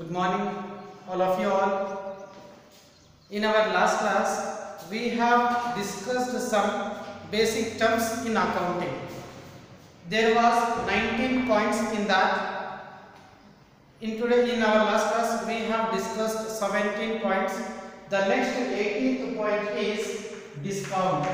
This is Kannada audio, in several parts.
Good morning, all of you all. In our last class, we have discussed some basic terms in accounting. There was 19 points in that. In our last class, we have discussed 17 points. The next 18th point is discount.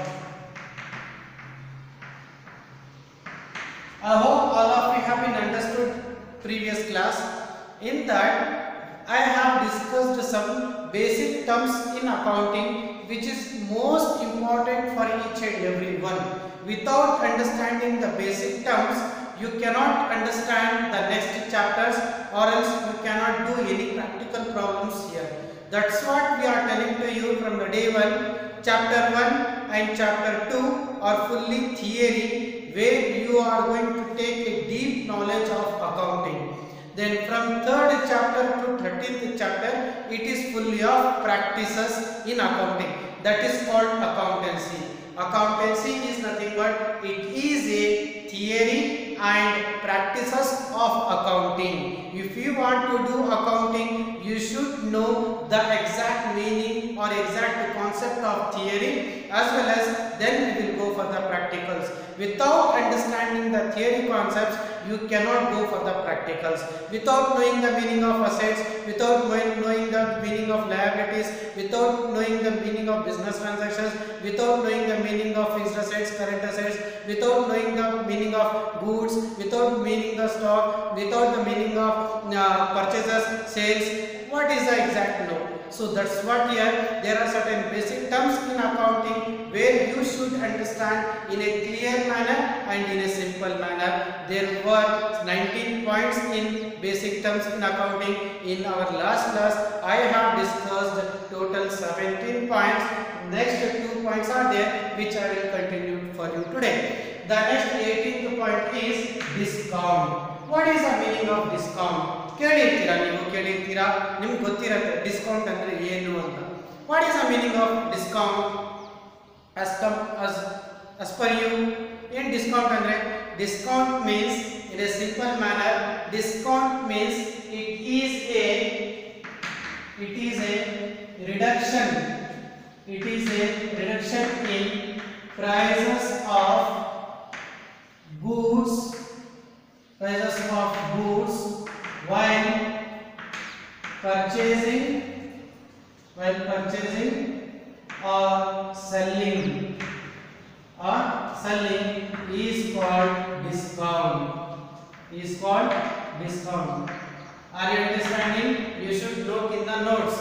I hope all of you have been understood previous class. In that, I have discussed some basic terms in accounting which is most important for each and every one. Without understanding the basic terms, you cannot understand the next chapters, or else you cannot do any practical problems here. That's what we are telling to you from the day one. Chapter 1 and chapter 2 are fully theory, where you are going to take a deep knowledge of accounting. Then from 3rd chapter to 13th chapter, it is fully of practices in accounting. That is called accountancy. Accountancy is nothing but it is a theory and practices of accounting. If you want to do accounting, you should know the exact meaning or exact concept of theory, as well as then we will go for the practicals. Without understanding the theory concepts, you cannot go for the practicals. Without knowing the meaning of assets, without knowing the meaning of liabilities, without knowing the meaning of business transactions, without knowing the meaning of fixed assets, current assets, without knowing the meaning of goods, without meaning the stock, without the meaning of purchases, sales, what is the exact no? So that's what here there are certain basic terms in accounting where you should understand in a clear manner and in a simple manner. There were 19 points in basic terms in accounting. In our last class, I have discussed total 17 points. Next 2 points are there which I will continue for you today. The next 18th point is discount. What is the meaning of discount? ಕೇಳಿರ್ತೀರಾ ನಿಮಗೆ ಗೊತ್ತಿರುತ್ತೆ ಡಿಸ್ಕೌಂಟ್ ಅಂದ್ರೆ ಏನು ಅಂತ. What is the meaning of discount? as per you, ಏನು ಡಿಸ್ಕೌಂಟ್ ಅಂದ್ರೆ? Discount means in a simple manner, discount means it is a reduction. It is a reduction in prices of goods while purchasing or selling is called discount. Are you understanding? You should note in the notes.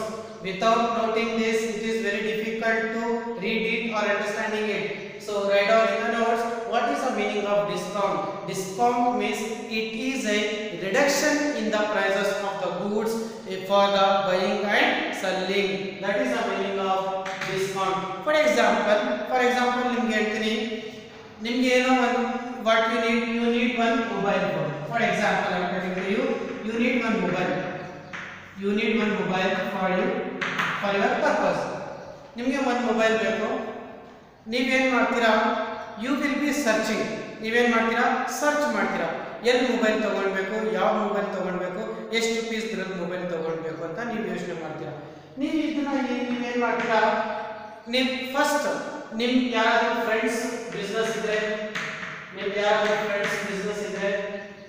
Without noting this, it is very difficult to read it or understanding it. So write down in the notes what is the meaning of discount. Discount means it is a reduction in the prices of the goods for the buying and selling. That is the meaning of discount. For example ನಿಮಗೆ ಹೇಳ್ತೀನಿ, ನಿಮಗೆ ಏನೋ ಒಂದು what you need one mobile phone. For example, I am telling you, you need one mobile for your purpose. ನಿಮಗೆ ಒಂದು ಮೊಬೈಲ್ ಬೇಕು. ನೀವೇನು ಮಾಡ್ತೀರಾ? You will be searching. ನೀವೇನು ಮಾಡ್ತೀರಾ? ಸರ್ಚ್ ಮಾಡ್ತೀರಾ. ಎಲ್ಲಿ ಮೊಬೈಲ್ ತಗೊಳ್ಬೇಕು, ಯಾವ ಮೊಬೈಲ್ ತಗೊಳ್ಬೇಕು, ಎಷ್ಟು ಪೀಸ್ ಇರೋದು ಮೊಬೈಲ್ ತಗೊಳ್ಬೇಕು ಅಂತ ನೀವು ಯೋಚನೆ ಮಾಡ್ತೀರಾ. ನೀವು ಇದನ್ನ ನೀವೇನು ಮಾಡ್ತೀರಾ? ನೀವು ಫಸ್ಟ್ ನಿಮ್ಮ ಯಾರಾದರೂ ಫ್ರೆಂಡ್ಸ್ ಬಿಸ್ನೆಸ್ ಇದ್ರೆ,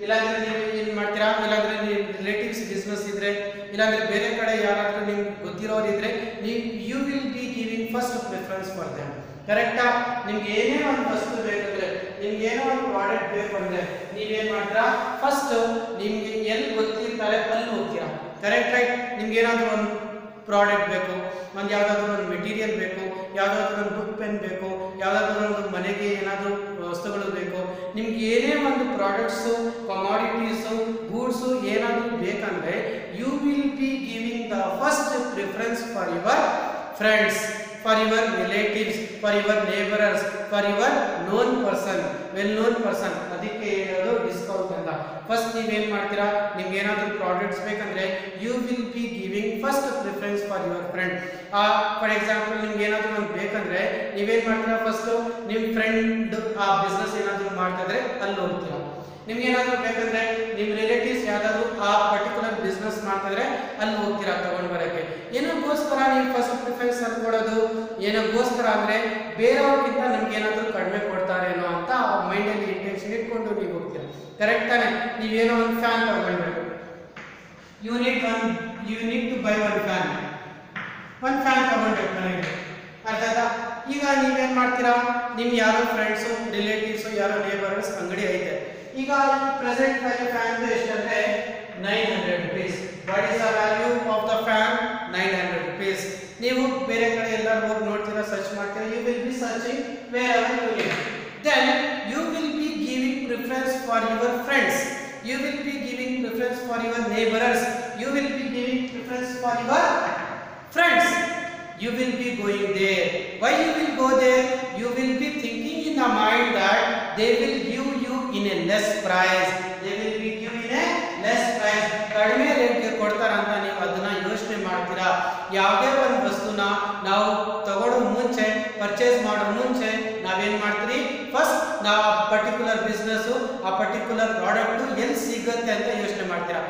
ಇಲ್ಲಾಂದ್ರೆ ನೀವು ಏನು ಮಾಡ್ತೀರಾ? ಇಲ್ಲಾಂದ್ರೆ ನಿಮ್ಮ ರಿಲೇಟಿವ್ಸ್ ಬಿಸ್ನೆಸ್ ಇದ್ರೆ, ಇಲ್ಲಾಂದ್ರೆ ಬೇರೆ ಕಡೆ ಯಾರಾದರೂ ನಿಮ್ಗೆ ಗೊತ್ತಿರೋರು ಇದ್ರೆ, ನೀವು you will be giving first preference for them. ಕರೆಕ್ಟಾ? ನಿಮ್ಗೆ ಏನೇ ಒಂದು ವಸ್ತು ಬೇಕಂದ್ರೆ, ನಿಮ್ಗೆ ಏನೋ ಒಂದು ಪ್ರಾಡಕ್ಟ್ ಬೇಕು ಅಂದ್ರೆ ನೀವೇನ್ ಮಾಡ್ತೀರಾ? ಫಸ್ಟ್ ನಿಮ್ಗೆ ಎಲ್ಲಿ ಗೊತ್ತಿರ್ತಾರೆ ಅಲ್ಲಿ ಹೋಗ್ತೀರಾ. Correct right? ನಿಮ್ಗೆ ಏನಾದರೂ ಒಂದು ಪ್ರಾಡಕ್ಟ್ ಬೇಕು, ಒಂದು ಯಾವುದಾದ್ರೂ ಒಂದು ಮೆಟೀರಿಯಲ್ ಬೇಕು, ಯಾವುದಾದ್ರೂ ಒಂದು ಬುಕ್ ಪೆನ್ ಬೇಕು, ಯಾವುದಾದ್ರೂ ಒಂದು ಮನೆಗೆ ಏನಾದರೂ ವಸ್ತುಗಳು ಬೇಕು, ನಿಮ್ಗೆ ಏನೇ ಒಂದು ಪ್ರಾಡಕ್ಟ್ಸು, ಕಮಾಡಿಟೀಸು, ಗೂಡ್ಸು ಏನಾದರೂ ಬೇಕಂದ್ರೆ you will be giving the first preference for your friends, for your relatives, for your neighbors, for your known person, well known person. ಅದಕ್ಕೆ ಹೇಳೋದು ಡಿಸ್ಕೌಂಟ್ ಅಂತ. ಫಸ್ಟ್ ನೀವೇನು ಮಾಡ್ತೀರಾ? ನಿಮ್ಗೆ ಏನಾದರೂ ಪ್ರಾಡಕ್ಟ್ಸ್ ಬೇಕಂದ್ರೆ you will be giving first preference for your friend. For example ನಿಮ್ಗೆ ಏನಾದರೂ ಒಂದು ಬೇಕಂದ್ರೆ ನೀವೇನು ಮಾಡ್ತೀರಾ? ಫಸ್ಟ್ ನಿಮ್ಮ ಫ್ರೆಂಡ್ ಆ ಬಿಸ್ನೆಸ್ ಏನಾದರೂ ಮಾಡ್ತಿದ್ರೆ ಅಲ್ಲಿ ಹೋಗ್ತೀರಾ. ನಿಮ್ಗೆ ಏನಾದರೂ ಬೇಕಂದ್ರೆ ನಿಮ್ಮ ರಿಲೇಟಿವ್ಸ್ ಯಾರಾದರೂ ಆ ಪರ್ಟಿಕ್ಯುಲರ್ ಬಿಸ್ನೆಸ್ ಮಾಡ್ತಿದ್ರೆ ಅಲ್ಲಿ ಹೋಗ್ತೀರಾ ತಗೊಂಡು ಬರೋಕ್ಕೆ. ಏನಕ್ಕೋಸ್ಕರ ನೀವು ಫಸ್ಟ್ ಪ್ರಿಫರೆನ್ಸ್ ಅಲ್ಲಿ ಕೊಡೋದು? ಏನಕ್ಕೋಸ್ಕರ ಅಂದ್ರೆ ಬೇರೆಯವ್ರಿಗಿಂತ ನಮ್ಗೆ ಏನಾದರೂ ಕಡಿಮೆ ಕೊಡ್ತಾರೇನೋ ಅಂತ ಮೈಂಡಲ್ಲಿ ಇಂಟೆನ್ಷನ್ ಇಟ್ಕೊಂಡು ನೀವು ಹೋಗ್ತೀರಾ. ಕರೆಕ್ಟ್ ತಾನೆ? ನೀವೇನೋ ಒಂದು ಫ್ಯಾನ್ ತಗೊಂಡ್ಬೇಕು, you need to buy one fan ತಗೊಂಡ್ಬೇಕು ಮನೆಗೆ. ಅರ್ಥ ಆಯ್ತಾ? ಈಗ ನೀವೇನ್ ಮಾಡ್ತೀರಾ, ನಿಮ್ ಯಾರೋ ಫ್ರೆಂಡ್ಸು ರಿಲೇಟಿವ್ಸು ಯಾರೋ ನೇಬರ್ಸ್ ಅಂಗಡಿ ಐತೆ. ಈಗ ಪ್ರೆಸೆಂಟ್ ವ್ಯಾಲ್ಯೂ ಫ್ಯಾನ್ ಎಷ್ಟಂದ್ರೆ 900 rupees. What is the value of the fan? 900 rupees. ನೀವು ಬೇರೆ ಕಡೆ ಎಲ್ಲರೂ ಹೋಗಿ ನೋಡ್ತೀರಾ, ಸರ್ಚ್ ಮಾಡ್ತೀರಾ, you will be searching wherever you live. Then you will be giving preference for your friends, you will be giving preference for your neighbors, you will be giving preference for your friends. You will be going there. Why you will go there? You will be thinking in the mind that they will give you in a less price. They will be give in a less price. ಕಡಿಮೆ ರೇಟ್ಗೆ ಕೊಡ್ತಾರ ಅಂತ ನೀವು ಅದನ್ನ ಯೋಚನೆ ಮಾಡ್ತೀರಾ. ಯಾವುದೇ ಒಂದು ವಸ್ತುನ ನಾವು ತಗೊಳ್ಳೋ ಮುಂಚೆ, ಪರ್ಚೇಸ್ ಮಾಡೋ ಮುಂಚೆ ನಾವೇನ್ ಮಾಡ್ತೀರಿ, ಫಸ್ಟ್ ನಾವು ಆ ಪರ್ಟಿಕ್ಯುಲರ್ ಬಿಸ್ನೆಸ್, ಆ ಪರ್ಟಿಕ್ಯುಲರ್ ಪ್ರಾಡಕ್ಟ್ ಎಲ್ಲಿ ಸಿಗುತ್ತೆ ಅಂತ ಯೋಚನೆ ಮಾಡ್ತೀರಾ.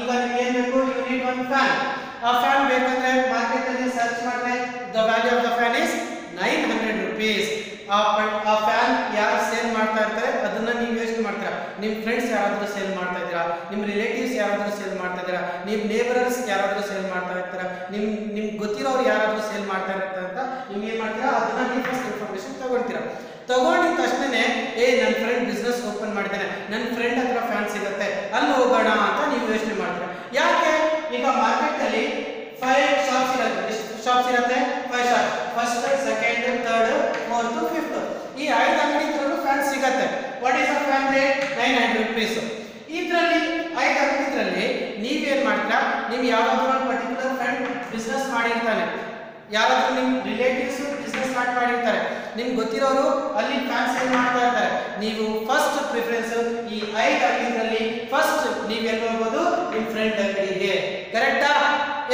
ಈಗ ನಿಮ್ಗೆ ಏನ್ ಬೇಕು? You need one fan. ಆ ಫ್ಯಾನ್ ಬೇಕಂದ್ರೆ ಮಾರ್ಕೆಟ್ ಅಲ್ಲಿ ಸರ್ಚ್ ಮಾಡಿದ್ರೆ the value of the fan is 900 rupees. ಆ ಫ್ಯಾನ್ ಯಾರು ಸೇಲ್ ಮಾಡ್ತಾ ಇರ್ತಾರೆ ಅದನ್ನ ನೀವು ಯೋಚನೆ ಮಾಡ್ತೀರಾ. ನಿಮ್ಮ ಫ್ರೆಂಡ್ಸ್ ಯಾರಾದರೂ ಸೇಲ್ ಮಾಡ್ತಾ ಇದ್ದೀರಾ, ನಿಮ್ಮ ರಿಲೇಟಿವ್ಸ್ ಯಾರಾದರೂ ಸೇಲ್ ಮಾಡ್ತಾ ಇದ್ದೀರಾ, ನಿಮ್ಮ ನೇಬರ್ಸ್ ಯಾರಾದರೂ ಸೇಲ್ ಮಾಡ್ತಾ ಇರ್ತಾರ, ನಿಮ್ಗೆ ಗೊತ್ತಿರೋರು ಯಾರಾದರೂ ಸೇಲ್ ಮಾಡ್ತಾ ಇರ್ತಾರೆ ಅಂತ ನಿಮ್ಗೆ ಏನ್ ಮಾಡ್ತೀರಾ, ಅದನ್ನ ನೀವು ಫಸ್ಟ್ ಇನ್ಫಾರ್ಮೇಶನ್ ತಗೊಳ್ತೀರಾ. ತಗೊಂಡಿದ ತಕ್ಷಣ ನನ್ನ ಫ್ರೆಂಡ್ ಬಿಸ್ನೆಸ್ ಓಪನ್ ಮಾಡಿದ್ದಾನೆ, ನನ್ನ ಫ್ರೆಂಡ್ ಹತ್ರ ಫ್ಯಾನ್ ಸಿಗುತ್ತೆ, ಅಲ್ಲಿ ಹೋಗೋಣ ಅಂತ ನೀವು ಯೋಚನೆ ಮಾಡ್ತೀರಾ. ಯಾಕೆ? ಈಗ ಮಾರ್ಕೆಟ್ ಅಲ್ಲಿ 5 ಶಾಪ್ಸ್ ಇರುತ್ತೆ. ಎಷ್ಟು ಶಾಪ್ಸ್ ಇರುತ್ತೆ? 5 shop. First, second, third, fourth, fifth. ಈ 5 ಅಂಗಡಿ ಇದ್ರೂ ಫ್ಯಾನ್ ಸಿಗುತ್ತೆ. What is the fan rate? 900 rupees. ಇದರಲ್ಲಿ 5 ಅಂಗಡಿಗಳಲ್ಲಿ ನೀವೇನ್ ಮಾಡ್ತೀರಾ, ನಿಮ್ ಯಾವ್ದಾದ್ರು ಒಂದು ಪರ್ಟಿಕ್ಯುಲರ್ ಫ್ರೆಂಡ್ ಬಿಸ್ನೆಸ್ ಮಾಡಿರ್ತಾನೆ, ಯಾರಾದ್ರೂ ನಿಮ್ ರಿಲೇಟಿವ್ಸ್ ಬಿಸ್ನೆಸ್ ಸ್ಟಾರ್ಟ್ ಮಾಡಿರ್ತಾರೆ, ನಿಮ್ಗೆ ಗೊತ್ತಿರೋರು ಅಲ್ಲಿ ಫ್ಯಾನ್ ಸೇಲ್ ಮಾಡ್ತಾ ಇರ್ತಾರೆ. ನೀವು ಫಸ್ಟ್ ಪ್ರಿಫರೆನ್ಸ್ ಈ 5 ಅಂಗಡಿಗಳಲ್ಲಿ ಫಸ್ಟ್ ನೀವೆಲ್ಲ ಹೋಗೋದು ನಿಮ್ ಫ್ರೆಂಡ್ ಅಂಗಡಿಗೆ. ಕರೆಕ್ಟಾ?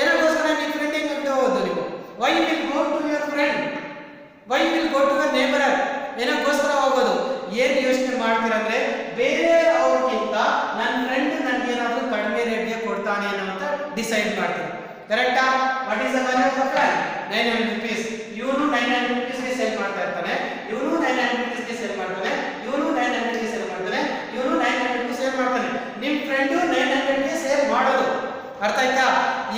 ಏನಕ್ಕೋಸ್ಕರ ನಿಮ್ ಫ್ರೆಂಡ್ ಅಂಗಡಿ ಹೋಗೋದು ನೀವು? Why will go to your friend? Why will go to your neighbour? ಏನಕ್ಕೋಸ್ಕರ ಹೋಗೋದು? ಏನ್ ಯೋಚನೆ ಮಾಡ್ತೀರಂದ್ರೆ, ಬೇರೆ ಅವ್ರಿಗಿಂತ ನನ್ನ ಫ್ರೆಂಡ್ ನನ್ಗೆ ಏನಾದ್ರೂ ಕಡಿಮೆ ರೇಟ್ಗೆ ಕೊಡ್ತಾನೆ ಅಂತ ಡಿಸೈಡ್ ಮಾಡ್ತೀನಿ. ಕರೆಕ್ಟಾ? What is the value of the fan? 900 rupees. ಇವನು 900 rupees ಗೆ ಸೇಲ್ ಮಾಡ್ತಾ ಇರ್ತಾನೆ, ಇವನು 900 rupees ಗೆ ಸೇಲ್ ಮಾಡ್ತಾನೆ, ಇವನು 900 ಗೆ ಸೇಲ್ ಮಾಡ್ತಾನೆ, ಇವನು 900 ಗೆ ಸೇಲ್ ಮಾಡ್ತಾನೆ. ನಿಮ್ ಫ್ರೆಂಡ್ 900 ಗೆ ಸೇಲ್ ಮಾಡೋದು. ಅರ್ಥ ಆಯ್ತಾ?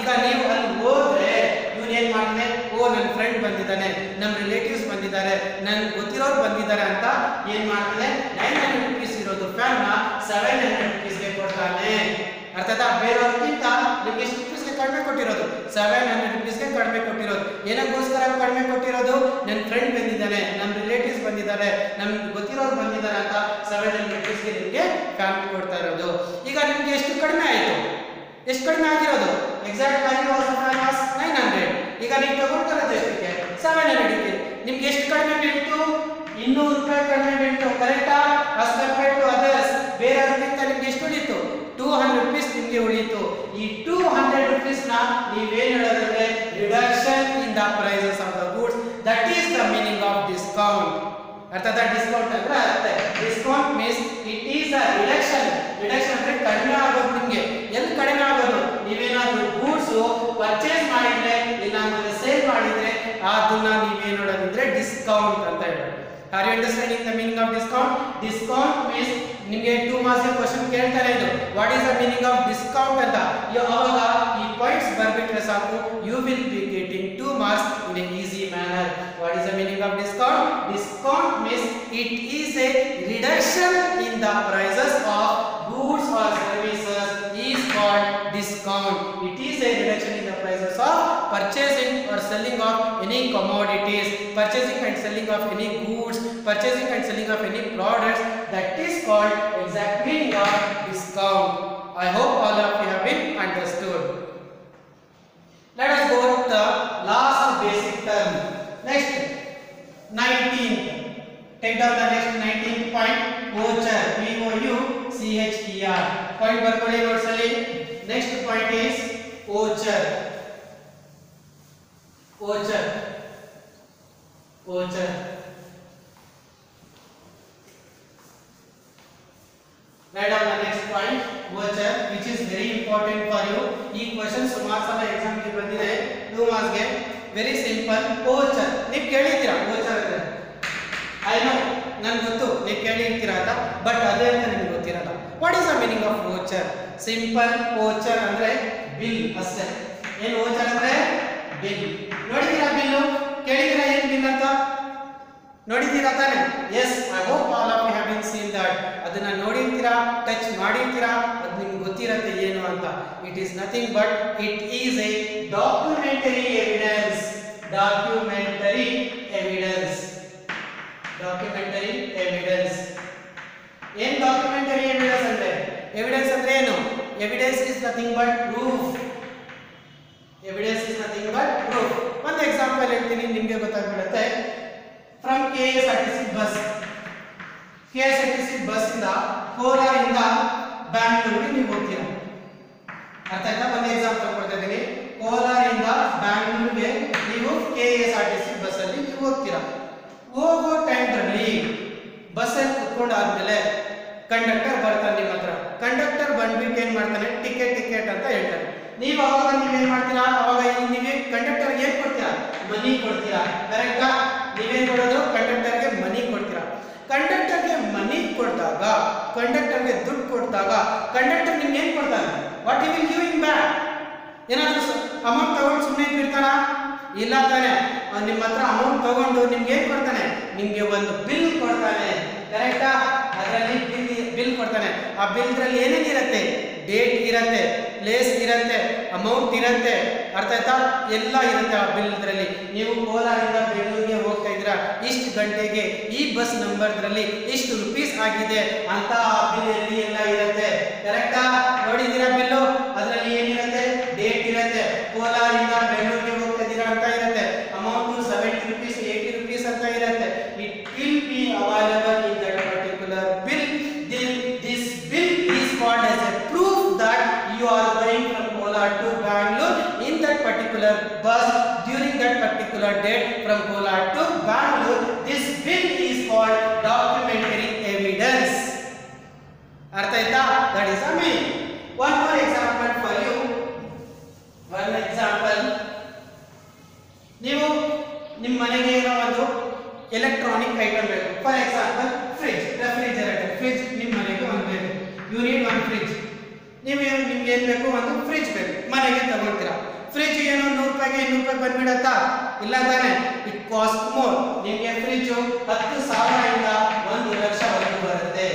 ಈಗ ನೀವು ಅಲ್ಲಿ ಹೋದ್ರೆ ಇವನು ಏನ್ ಮಾಡ್ತಾನೆ, ಓ ನನ್ನ ಫ್ರೆಂಡ್ ಬಂದಿದ್ದಾನೆ, ನಮ್ಮ ರಿಲೇಟಿವ್ಸ್ ಬಂದಿದ್ದಾರೆ, ನನ್ಗೆ ಗೊತ್ತಿರೋರು ಬಂದಿದ್ದಾರೆ ಅಂತ ಏನ್ ಮಾಡ್ತಾನೆ, 900 rupees ಇರೋದು ಫ್ಯಾನ್ ನ 700 rupees ಗೆ ಕೊಡ್ತಾನೆ. ಅರ್ಥ ಆಯ್ತಾ? ಬೇರೆಯವ್ರಿಗಿಂತ ನಿಮ್ಗೆ ಎಷ್ಟು ರೂಪೀಸ್ಗೆ ಕಡಿಮೆ ಕೊಟ್ಟಿರೋದು? 700 rupees ಗೆ ಕಡಿಮೆ ಕೊಟ್ಟಿರೋದು. ಏನಕ್ಕೋಸ್ಕರ ಕಡಿಮೆ ಕೊಟ್ಟಿರೋದು? ನನ್ನ ಫ್ರೆಂಡ್ ಬಂದಿದ್ದಾನೆ, ನಮ್ಮ ರಿಲೇಟಿವ್ಸ್ ಬಂದಿದ್ದಾರೆ, ನಮ್ಗೆ ಗೊತ್ತಿರೋರು ಬಂದಿದ್ದಾರೆ ಅಂತ 700 rupees ಗೆ ನಿಮ್ಗೆ ಫ್ಯಾನ್ ಕೊಡ್ತಾ ಇರೋದು. ಈಗ ನಿಮ್ಗೆ ಎಷ್ಟು ಕಡಿಮೆ ಆಯ್ತು? ಎಷ್ಟು ಕಡಿಮೆ ಆಗಿರೋದು? Exact value of the fan was 900. ಈಗ ನೀವು ತಗೊಳ್ತಾರದು ಎಷ್ಟಕ್ಕೆ? 700 ಗೆ. ನಿಮ್ಗೆ ಎಷ್ಟು ಕಡಿಮೆ ಬೀಳ್ತು? 200 ರೂಪಾಯಿ ಕಡಿಮೆ ಬೀಳ್ತು. ಕರೆಕ್ಟಾ? ಆಸ್ ಕಂಪೇರ್ಡ್ ಟು ಅದರ್ಸ್, ಬೇರೆಯವರಿಗಿಂತ ನಿಮ್ಗೆ ಎಷ್ಟು ಉಳಿತು? 200 rupees ನಿಮ್ಗೆ ಉಳಿತು. ಈ 200 rupees ನ ನೀವೇನ್ ಹೇಳೋದಂದ್ರೆ reduction in the prices of the goods. That is the meaning of discount. ಅರ್ಥಾತ್ ಡಿಸ್ಕೌಂಟ್ ಅಂದ್ರೆ ಅರ್ಥ, discount means it is a reduction. Reduction ಅಂದ್ರೆ ಕಡಿಮೆ ಆಗೋದು. ನಿಮ್ಗೆ ಎಲ್ಲಿ ಕಡಿಮೆ ಆಗೋದು? ನೀವೇನಾದ್ರೂ ಗೂಡ್ಸ್ ಪರ್ಚೇಸ್ ಮಾಡಿದ್ರೆ, ಇಲ್ಲಾಂದ್ರೆ ಸೇಲ್ ಮಾಡಿದ್ರೆ ಅದನ್ನ ನೀವೇನ್ ನೋಡೋದಂದ್ರೆ ಡಿಸ್ಕೌಂಟ್ ಅಂತ ಹೇಳೋದು. Are you understanding the meaning of discount? Discount means ನಿಮಗೆ 2 ಮಾರ್ಕ್ಸ್ ಕ್ವೆಶ್ಚನ್ ಕೇಳ್ತಾರೆ ಇದು, what is the meaning of discount ಅಂತ. ಅವಾಗ ಈ ಪಾಯಿಂಟ್ಸ್ ಬರ್ಬಿಟ್ರೆ ಸಾಕು, you will be getting 2 marks in a easy manner. What is the meaning of discount? Discount means it is a reduction in the prices of goods or services is called discount. It is a reduction in the prices of purchasing or selling of any commodities, purchasing and selling of any goods, purchasing and selling of any products. That is called exact meaning of discount. I hope all of you have been understood. Let us go to the last basic term. Next, 19th. Take down the next 19th point. Voucher. V-O-U-C-H-E-R. Point ಬರ್ಕೊಳ್ಳಿ notes ಅಲ್ಲಿ. Next point is voucher. Voucher. Voucher. Write down the next point, voucher, which is very important for you. ಈ ಕ್ವೆಶ್ಚನ್ ಸುಮಾರು ಸಲ ಎಕ್ಸಾಮ್ ಗೆ ಬಂದಿದೆ 2 ಮಾರ್ಕ್ಸ್ ಗೆ. Very simple. voucher ನೀವು ಕೇಳಿದ್ದೀರಾ voucher ಅಂದ್ರೆ ಐ ನೋ ನನಗೆ ಗೊತ್ತು ನೀವು ಕೇಳಿರ್ತೀರಾ ಅಂತ, ಬಟ್ ಅದೇ ಅಂತ ನಿಮಗೆ ಗೊತ್ತಿರಲ್ಲ. What is the meaning of voucher? Simple. voucher ಅಂದ್ರೆ ಬಿಲ್ ಅಷ್ಟೇ. ಏನು voucher ಅಂದ್ರೆ ಬಿಲ್. ನೋಡಿದ್ದೀರಾ ಬಿಲ್? ಕೇಳಿದ್ದೀರಾ ಏನು ಬಿಲ್ ಅಂತ? ನೋಡಿದ್ದೀರಾ ತಾನೆ? Yes, I hope all of you have been seen that. ಅದನ್ನ ನೋಡಿರ್ತೀರಾ, ಟಚ್ ಮಾಡಿರ್ತೀರಾ, ಅದು ನಿಮ್ಗೆ ಗೊತ್ತಿರುತ್ತೆ ಏನು ಅಂತ. It is nothing but it is a documentary evidence. Documentary evidence. Documentary evidence. ಏನು ಡಾಕ್ಯುಮೆಂಟರಿ ಎವಿಡೆನ್ಸ್ ಅಂದ್ರೆ? ಎವಿಡೆನ್ಸ್ ಅಂದ್ರೆ ಏನು? Evidence is nothing but proof. Evidence is nothing but proof. ಒಂದು ಎಕ್ಸಾಂಪಲ್ ಹೇಳ್ತೀನಿ, ನಿಮಗೆ ಗೊತ್ತಾಗ್ಬಿಡುತ್ತೆ. From KSRTC bus. KSRTC bus ಇಂದ ಕೋಲಾರದಿಂದ ಬ್ಯಾಂಗ್ಳೂರಿಗೆ ನೀವು ಹೋಗ್ತೀರಾ. ಅರ್ಥ ಆಯ್ತಾ? ಒಂದು ಎಕ್ಸಾಂಪಲ್ ಕೊಡ್ತಾ ಇದ್ದೀನಿ. ಕೋಲಾರದಿಂದ ಬ್ಯಾಂಗ್ಳೂರಿಗೆ ನೀವು KSRTC ಬಸ್ ಅಲ್ಲಿ ನೀವು ಹೋಗ್ತೀರಾ. ಹೋಗೋ ಟೈಮ್ನಲ್ಲಿ ಬಸ್ಸಲ್ಲಿ ಕುತ್ಕೊಂಡಾದ್ಮೇಲೆ ಕಂಡಕ್ಟರ್ ಬರ್ತಾನೆ ನಿಮ್ಮ ಹತ್ರ. ಕಂಡಕ್ಟರ್ ಬಂದ್ಬಿಟ್ಟು ಏನ್ ಮಾಡ್ತಾನೆ? ಟಿಕೆಟ್ ಅಂತ ಹೇಳ್ತಾನೆ. ನೀವು ಅವಾಗ ನೀವೇನ್ ಮಾಡ್ತೀರಾ? ಅವಾಗ ನೀವು ಕಂಡಕ್ಟರ್ ಏನ್ ಕೊಡ್ತೀರಾ? ಮನಿ ಕೊಡ್ತೀರಾ. ಕರೆಕ್ಟಾ? ನೀವೇನ್ ಕೊಡೋದು? ಕಂಡಕ್ಟರ್ಗೆ ಮನಿ ಕೊಡ್ತೀರಾ. ಕಂಡಕ್ಟರ್ಗೆ ಮನಿ ಕೊಡ್ದಾಗ, ಕಂಡಕ್ಟರ್ಗೆ ದುಡ್ಡು ಕೊಡ್ದಾಗ ಕಂಡಕ್ಟರ್ ನಿಮ್ಗೆ ಏನ್ ಕೊಡ್ತಾನೆ? What he will give in back? ಏನಾದ್ರೂ ಅಮೌಂಟ್ ತಗೊಂಡು ಸುಮ್ಮನೆ ಇರ್ತಾನ? ಇಲ್ಲ ತಾನೆ. ನಿಮ್ಮ ಹತ್ರ ಅಮೌಂಟ್ ತಗೊಂಡು ನಿಮ್ಗೆ ಏನ್ ಕೊಡ್ತಾನೆ? ನಿಮ್ಗೆ ಒಂದು ಬಿಲ್ ಕೊಡ್ತಾನೆ. ಕರೆಕ್ಟಾ? ಅದರಲ್ಲಿ ಬಿಲ್ ಕೊಡ್ತಾನೆ. ಆ ಬಿಲ್ದ್ರಲ್ಲಿ ಏನೇನಿರುತ್ತೆ? ಡೇಟ್ ಇರುತ್ತೆ, ಪ್ಲೇಸ್ ಇರುತ್ತೆ, ಅಮೌಂಟ್ ಇರುತ್ತೆ. ಅರ್ಥ ಆಯ್ತಾ? ಎಲ್ಲ ಇರುತ್ತೆ ಆ ಬಿಲ್ದ್ರಲ್ಲಿ. ನೀವು ಕೋಲಾರದಿಂದ ಬೆಂಗಳೂರಿಗೆ ಹೋಗ್ತಾ ಇದ್ದೀರಾ, ಇಷ್ಟು ಗಂಟೆಗೆ ಈ ಬಸ್ ನಂಬರ್ದ್ರಲ್ಲಿ ಇಷ್ಟು ರುಪೀಸ್ ಆಗಿದೆ ಅಂತ ಆ ಬಿಲ್ ಎಲ್ಲ ಇರುತ್ತೆ. ಕರೆಕ್ಟಾ? ನೋಡಿದ್ದೀರಾ ಬಿಲ್ಲು? ಅದರಲ್ಲಿ ಏನಿರುತ್ತೆ? ಡೇಟ್ ಇರುತ್ತೆ, ಕೋಲಾರದಿಂದ ಬೆಂಗಳೂರಿಗೆ ಹೋಗ್ತಾ ಇದ್ದೀರಾ ಅಂತ ಇರುತ್ತೆ, ಅಮೌಂಟ್ 70 rupees 80 rupees ಅಂತ ಇರುತ್ತೆ. It will be available in that particular bill. This bill is called as a proof that you are going from Kolar to Bangalore in that particular bus during that particular date from Kolar to Bangalore. This bill is called documentary evidence. Artha aita? That is a meaning. One more example for you. One example. ನೀವು ನಿಮ್ಮ ಮನೆಗೆ ಏನೋ ಒಂದು ಎಲೆಕ್ಟ್ರಾನಿಕ್ ಐಟಮ್ ಬೇಕು. For example fridge, refrigerator. Fridge ನಿಮ್ಮ ಮನೆಗೆ ಒಂದು ಬೇಕು. You need one fridge. ನಿಮ್ಗೆ ಏನು ಬೇಕು? ಒಂದು ಫ್ರಿಡ್ಜ್ ಬೇಕು. ಮನೆಗೆ ತಗೊಳ್ತೀರಾ. ಫ್ರಿಡ್ಜ್ ಏನೋ 100 ರೂಪಾಯಿಗೆ 200 ರೂಪಾಯಿ ಬಂದ್ಬಿಡತ್ತಾ? ಇಲ್ಲ ತಾನೆ. It cost more. ನಿಮಗೆ ಫ್ರಿಡ್ಜ್ 10,000 ಇಂದ 1 ಲಕ್ಷವರೆಗೂ ಬರುತ್ತೆ.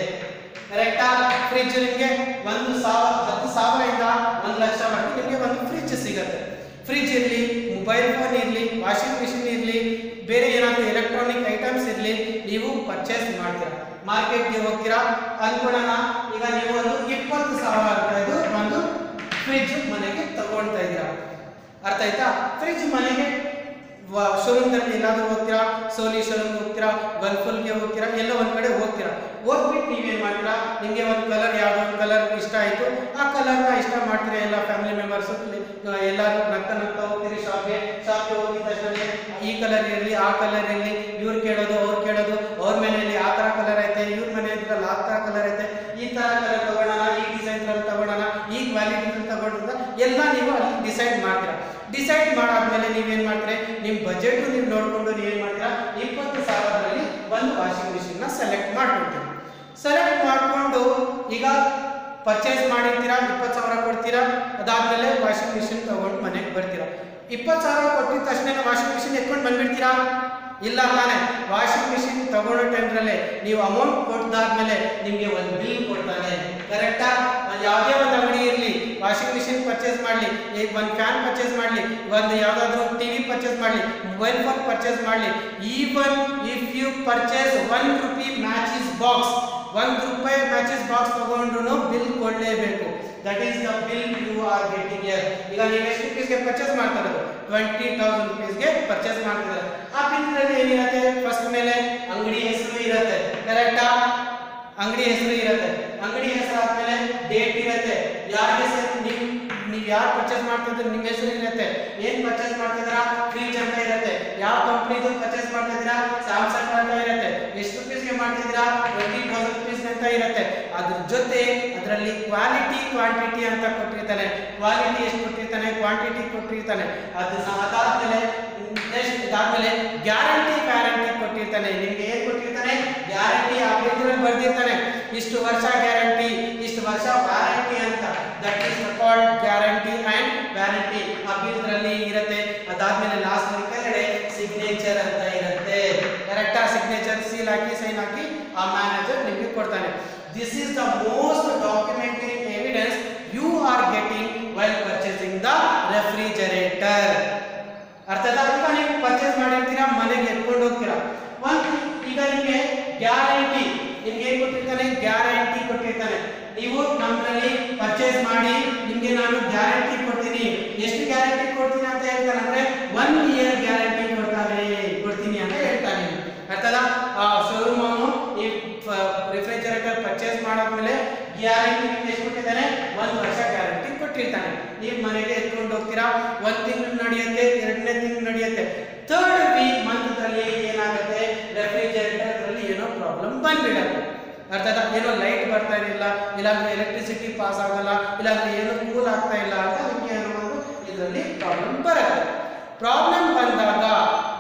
ಕರೆಕ್ಟಾ? ಫ್ರಿಡ್ಜ್ ನಿಮಗೆ 10,000 ಇಂದ 1 ಲಕ್ಷವರೆಗೂ ನಿಮಗೆ ಒಂದು ಫ್ರಿಡ್ಜ್ ಸಿಗುತ್ತೆ. ಫ್ರಿಡ್ಜ್ ಇರಲಿ, ಮೊಬೈಲ್ ಫೋನ್ ಇರಲಿ, ವಾಷಿಂಗ್ ಮಿಷಿನ್ ಇರಲಿ, ಬೇರೆ ಏನಾದರೂ ಎಲೆಕ್ಟ್ರಾನಿಕ್ ಐಟಮ್ಸ್ ಇರಲಿ, ನೀವು ಪರ್ಚೇಸ್ ಮಾಡ್ತೀರಾ. ಮಾರ್ಕೆಟ್ಗೆ ಹೋಗ್ತೀರಾ ಅನ್ಕೊಳ್ಳೋಣ. ಈಗ ನೀವು ಒಂದು 20,000 ರೂಪಾಯಿದು ಒಂದು ಫ್ರಿಡ್ಜ್ ಮನೆಗೆ ತಗೊಳ್ತಾ ಇದ್ದೀರಾ. ಅರ್ಥ ಆಯ್ತಾ? ಫ್ರಿಡ್ಜ್ ಮನೆಗೆ ಶೋರೂಮ್ದಲ್ಲಿ ಎಲ್ಲಾದರೂ ಹೋಗ್ತೀರಾ, ಸೋಲಿ ಶೋರೂಮ್ ಹೋಗ್ತೀರಾ, ಗಲ್ಫುಲ್ಗೆ ಹೋಗ್ತೀರಾ, ಎಲ್ಲ ಒಂದು ಕಡೆ ಹೋಗ್ತೀರಾ. ಹೋಗ್ಬಿಟ್ಟು ನೀವೇನು ಮಾಡ್ತೀರಾ? ನಿಮಗೆ ಒಂದು ಕಲರ್, ಯಾವುದೋ ಒಂದು ಕಲರ್ ಇಷ್ಟ ಆಯಿತು, ಆ ಕಲರ್ನ ಇಷ್ಟ ಮಾಡ್ತೀರಾ. ಎಲ್ಲ ಫ್ಯಾಮಿಲಿ ಮೆಂಬರ್ಸು ಎಲ್ಲರೂ ನಗ್ತಾ ಹೋಗ್ತೀರಿ ಶಾಪ್ಗೆ ಹೋಗಿದ ತಕ್ಷಣ ಈ ಕಲರ್ ಇರಲಿ, ಆ ಕಲರ್ ಇರಲಿ, ಇವ್ರು ಕೇಳೋದು, ಅವ್ರು ಕೇಳೋದು, ಅವ್ರ ಮನೆಯಲ್ಲಿ ಆ ಥರ ಕಲರ್ ಐತೆ, ಇವ್ರ ಮನೆಯಲ್ಲಿ ಆ ಥರ ಕಲರ್ ಐತೆ, ಈ ಥರ ಕಲರ್ ತಗೊಳ್ಳೋಣ, ಈ ಡಿಸೈನ್ಗಳಲ್ಲಿ ತಗೊಳ್ಳೋಣ, ಈ ಕ್ವಾಲಿಟಿನಲ್ಲಿ ತಗೊಳ್ಳೋಣ ಎಲ್ಲ ನೀವು ಅಲ್ಲಿ ಡಿಸೈಡ್ ಮಾಡ್ತೀರಾ. ಡಿಸೈಡ್ ಮಾಡಾದ್ಮೇಲೆ ನೀವೇನು ಮಾಡ್ತೀರಿ? ನಿಮ್ಮ ಬಜೆಟ್ ನೀವು ನೋಡಿಕೊಂಡು ನೀವೇನು ಮಾಡ್ತೀರಾ? 20,000ರಲ್ಲಿ ಒಂದು ವಾಷಿಂಗ್ ಮಿಷಿನ್ನ ಸೆಲೆಕ್ಟ್ ಮಾಡ್ಕೊಳ್ತೀರಿ. ಸೆಲೆಕ್ಟ್ ಮಾಡಿಕೊಂಡು ಈಗ ಪರ್ಚೇಸ್ ಮಾಡಿರ್ತೀರಾ, 20,000 ಕೊಡ್ತೀರಾ. ಅದಾದ್ಮೇಲೆ ವಾಷಿಂಗ್ ಮಿಷಿನ್ ತಗೊಂಡು ಮನೆಗೆ ಬರ್ತೀರಾ. 20,000 ಕೊಟ್ಟಿದ ತಕ್ಷಣ ವಾಷಿಂಗ್ ಮಿಷಿನ್ ಎತ್ಕೊಂಡು ಬಂದ್ಬಿಡ್ತೀರಾ? ಇಲ್ಲ ತಾನೆ. ವಾಷಿಂಗ್ ಮಿಷಿನ್ ತಗೊಳ್ಳೋ ಟೈಮ್ರಲ್ಲೇ ನೀವು ಅಮೌಂಟ್ ಕೊಟ್ಟಾದ್ಮೇಲೆ ನಿಮಗೆ ಒಂದು ಬಿಲ್ ಕೊಡ್ತಾನೆ. ಕರೆಕ್ಟಾ? ಯಾವುದೇ ಒಂದು ಅಂಗಡಿ ಇರಲಿ, ವಾಷಿಂಗ್ ಮಿಷಿನ್ ಪರ್ಚೇಸ್ ಮಾಡಲಿ, ಒಂದು ಫ್ಯಾನ್ ಪರ್ಚೇಸ್ ಮಾಡಲಿ, ಒಂದು ಯಾವುದಾದ್ರೂ ಟಿವಿ ಪರ್ಚೇಸ್ ಮಾಡಲಿ, ಮೊಬೈಲ್ ಫೋನ್ ಪರ್ಚೇಸ್ ಮಾಡಲಿ, even if you purchase 1 rupee matches box, 1 ರೂಪಾಯಿ ಮ್ಯಾಚಿಸ್ ಬಾಕ್ಸ್ ತಗೊಂಡ್ರು ಬಿಲ್ ಕೊಡಲೇಬೇಕು. That is the bill you are getting here. ಈಗ ನೀವು ಎಷ್ಟು ರೂಪೀಸ್ಗೆ ಪರ್ಚೇಸ್ ಮಾಡ್ತಾ ಇರೋದು? 20,000 ರೂಪೀಸ್ಗೆ ಪರ್ಚೇಸ್ ಮಾಡ್ತಿದ್ದಾರೆ. ಆ ಬಿಲ್ನಲ್ಲಿ ಏನಿರುತ್ತೆ? ಫಸ್ಟ್ ಮೇಲೆ ಅಂಗಡಿ ಹೆಸರು ಇರುತ್ತೆ. ಕರೆಕ್ಟಾ? ಅಂಗಡಿ ಹೆಸರು ಇರುತ್ತೆ. ಅಂಗಡಿ ಹೆಸರು ಆದ್ಮೇಲೆ ಡೇಟ್ ಇರುತ್ತೆ. ಯಾರ ಹೆಸರು ನೀವು ಯಾರು ಪರ್ಚೇಸ್ ಮಾಡ್ತಿದ್ರೆ ನಿಮ್ಮ ಹೆಸರು ಇರುತ್ತೆ. ಏನ್ ಪರ್ಚೇಸ್ ಮಾಡ್ತಿದ್ದೀರಾ? ಫ್ರಿಡ್ಜ್ ಅಂತ ಇರುತ್ತೆ. ಯಾವ ಕಂಪ್ನಿದು ಪರ್ಚೇಸ್ ಮಾಡ್ತಿದ್ದೀರಾ? ಸ್ಯಾಮ್ಸಂಗ್ ಅಂತ ಇರುತ್ತೆ. ಎಷ್ಟು ರೂಪೀಸ್ಗೆ ಮಾಡ್ತಿದ್ದೀರಾ? 20,000 ರೂಪೀಸ್ ಅಂತ ಇರುತ್ತೆ. ಅದ್ರ ಜೊತೆ ಅದರಲ್ಲಿ ಕ್ವಾಲಿಟಿ ಕ್ವಾಂಟಿಟಿ ಅಂತ ಕೊಟ್ಟಿರ್ತಾನೆ. ಕ್ವಾಲಿಟಿ ಎಷ್ಟು ಕೊಟ್ಟಿರ್ತಾನೆ, ಕ್ವಾಂಟಿಟಿ ಕೊಟ್ಟಿರ್ತಾನೆ. ಅದನ್ನ ಅದಾದ್ಮೇಲೆ ನೆಕ್ಸ್ಟ್ ಇದಾದ್ಮೇಲೆ ಗ್ಯಾರಂಟಿ ವ್ಯಾರಂಟಿ ಕೊಟ್ಟಿರ್ತಾನೆ. ನಿಮ್ಗೆ ಏನ್ ಕೊಟ್ಟಿರ್ತಾನೆ, ಗ್ಯಾರಂಟಿ ಆ ಪೇಜಲ್ಲಿ ಬರ್ದಿರ್ತಾನೆ, ಇಷ್ಟು ವರ್ಷ ಗ್ಯಾರಂಟಿ, ಇಷ್ಟು ವರ್ಷ ವ್ಯಾರಂಟಿ ಅಂತ. That is called guarantee and warranty. ಆ ಪೇಜಲ್ಲಿ ಇರುತ್ತೆ. ಅದಾದ್ಮೇಲೆ ಲಾಸ್ಟ್ ಕೆಳಗಡೆ ಸಿಗ್ನೇಚರ್ ಅಂತ ಇರುತ್ತೆ. ಕರೆಕ್ಟಾ? ಸಿಗ್ನೇಚರ್ ಸೀಲ್ ಹಾಕಿ ಸೈನ್ ಹಾಕಿ ಆ ಮ್ಯಾನೇಜರ್ ನಿಮಗೆ ಕೊಡ್ತಾನೆ. This is the most documentary evidence you are getting while purchasing the refrigerator. ಅರ್ಥದ? ಈಗ ನೀವು ಪರ್ಚೇಸ್ ಮಾಡಿರ್ತೀರಾ, ಮನೆಗೆ ಎತ್ಕೊಂಡು ಹೋಗ್ತೀರಾ. ಈಗ ನಿಮಗೆ ಗ್ಯಾರಂಟಿ, ನಿಮ್ಗೆ ಏನ್ ಕೊಟ್ಟಿರ್ತಾನೆ, ಗ್ಯಾರಂಟಿ ಕೊಟ್ಟಿರ್ತಾನೆ. ನೀವು ನಮ್ಮಲ್ಲಿ ಪರ್ಚೇಸ್ ಮಾಡಿ ನಿಮ್ಗೆ ನಾನು ಗ್ಯಾರಂಟಿ ಕೊಡ್ತೀನಿ. ಎಷ್ಟು ಗ್ಯಾರಂಟಿ ಕೊಡ್ತೀನಿ ಅಂತ ಹೇಳ್ತಾನೆ ಅಂದ್ರೆ 1 year ಗ್ಯಾರಂಟಿ ಕೊಡ್ತೀನಿ ಅಂತ ಹೇಳ್ತಾನೆ. ಅರ್ಥದ? ಶೋರೂಮ್ ಅವನು ಈ ರೆಫ್ರಿಜರೇಟರ್ ಪರ್ಚೇಸ್ ಮಾಡಾದ್ಮೇಲೆ ಗ್ಯಾರಂಟಿ ಎಷ್ಟು ಕೊಟ್ಟಿದ್ದಾನೆ, 1 ವರ್ಷ ಗ್ಯಾರಂಟಿ ಕೊಟ್ಟಿರ್ತಾನೆ. ನೀವು ಮನೆಗೆ ಎತ್ಕೊಂಡು ಹೋಗ್ತೀರಾ, 1 ತಿಂಗಳು ನಡೆಯುತ್ತೆ, 2ನೇ ತಿಂಗಳು ನಡೆಯುತ್ತೆ, 3rd ಮಂತ್ ಅಲ್ಲಿ ಏನಾಗುತ್ತೆ, ರೆಫ್ರಿಜರೇಟರ್ ಅಲ್ಲಿ ಏನೋ ಪ್ರಾಬ್ಲಮ್ ಬಂದ್ಬಿಡುತ್ತೆ. ಅರ್ಥದ? ಏನೋ ಲೈಟ್ ಬರ್ತಾ ಇರಲಿಲ್ಲ, ಇಲ್ಲಾಂದ್ರೆ ಎಲೆಕ್ಟ್ರಿಸಿಟಿ ಪಾಸ್ ಆಗಲ್ಲ, ಇಲ್ಲಾಂದ್ರೆ ಏನೋ ಕೂಲ್ ಆಗ್ತಾ ಇಲ್ಲ ಅಂತ ಅದಕ್ಕೆ ಏನೋ ಒಂದು ಇದರಲ್ಲಿ ಪ್ರಾಬ್ಲಮ್ ಬರುತ್ತೆ. ಪ್ರಾಬ್ಲಮ್ ಬಂದಾಗ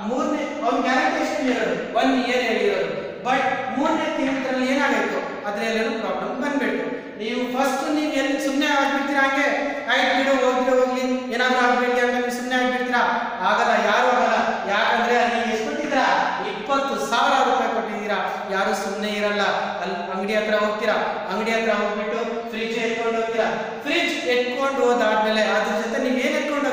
ಮೂರನೇ ಅವ್ನು ಗ್ಯಾರಂಟಿ ಎಷ್ಟು ಹೇಳಿರೋದು, 1 year ಹೇಳಿರೋದು. ಬಟ್ 3ನೇ ತಿಂಗಳಲ್ಲಿ ಏನಾಗಬೇಕು, ಅದ್ರಲ್ಲೇನೋ ಪ್ರಾಬ್ಲಮ್ ಬಂದ್ಬಿಟ್ಟು ನೀವು ಫಸ್ಟ್ ನೀವು ಎಲ್ಲಿ ಸುಮ್ಮನೆ ಆಗ್ಬಿಡ್ತೀರಾ, ಹಂಗೆ ಆಯ್ತು ಬಿಡು ಹೋಗ್ಲಿ ಏನಾದ್ರೂ ಆಗ್ಬಿಡಿ ಅಂತ ನೀವು ಸುಮ್ಮನೆ ಆಗ್ಬಿಡ್ತೀರಾ? ಆಗಲ್ಲ, ಯಾರು ಆಗಲ್ಲ. ಯಾಕಂದ್ರೆ ಅಲ್ಲಿ ಎಷ್ಟು ಕೊಟ್ಟಿದ್ದೀರಾ, 20,000 ರೂಪಾಯಿ ಕೊಟ್ಟಿದ್ದೀರಾ. ಯಾರು ಸುಮ್ಮನೆ ಇರಲ್ಲ. ಅಲ್ಲಿ ಅಂಗಡಿ ಹತ್ರ ಹೋಗ್ತೀರಾ, ಅಂಗಡಿ ಹತ್ರ ಹೋಗ್ಬಿಟ್ಟು ಫ್ರಿಜ್ ಎತ್ಕೊಂಡು ಹೋಗ್ತೀರಾ. ಫ್ರಿಜ್ ಎತ್ಕೊಂಡು ಹೋದಾದ್ಮೇಲೆ ಅದ್ರ ಜೊತೆ ನೀವು ಏನ್ ಎತ್ಕೊಂಡು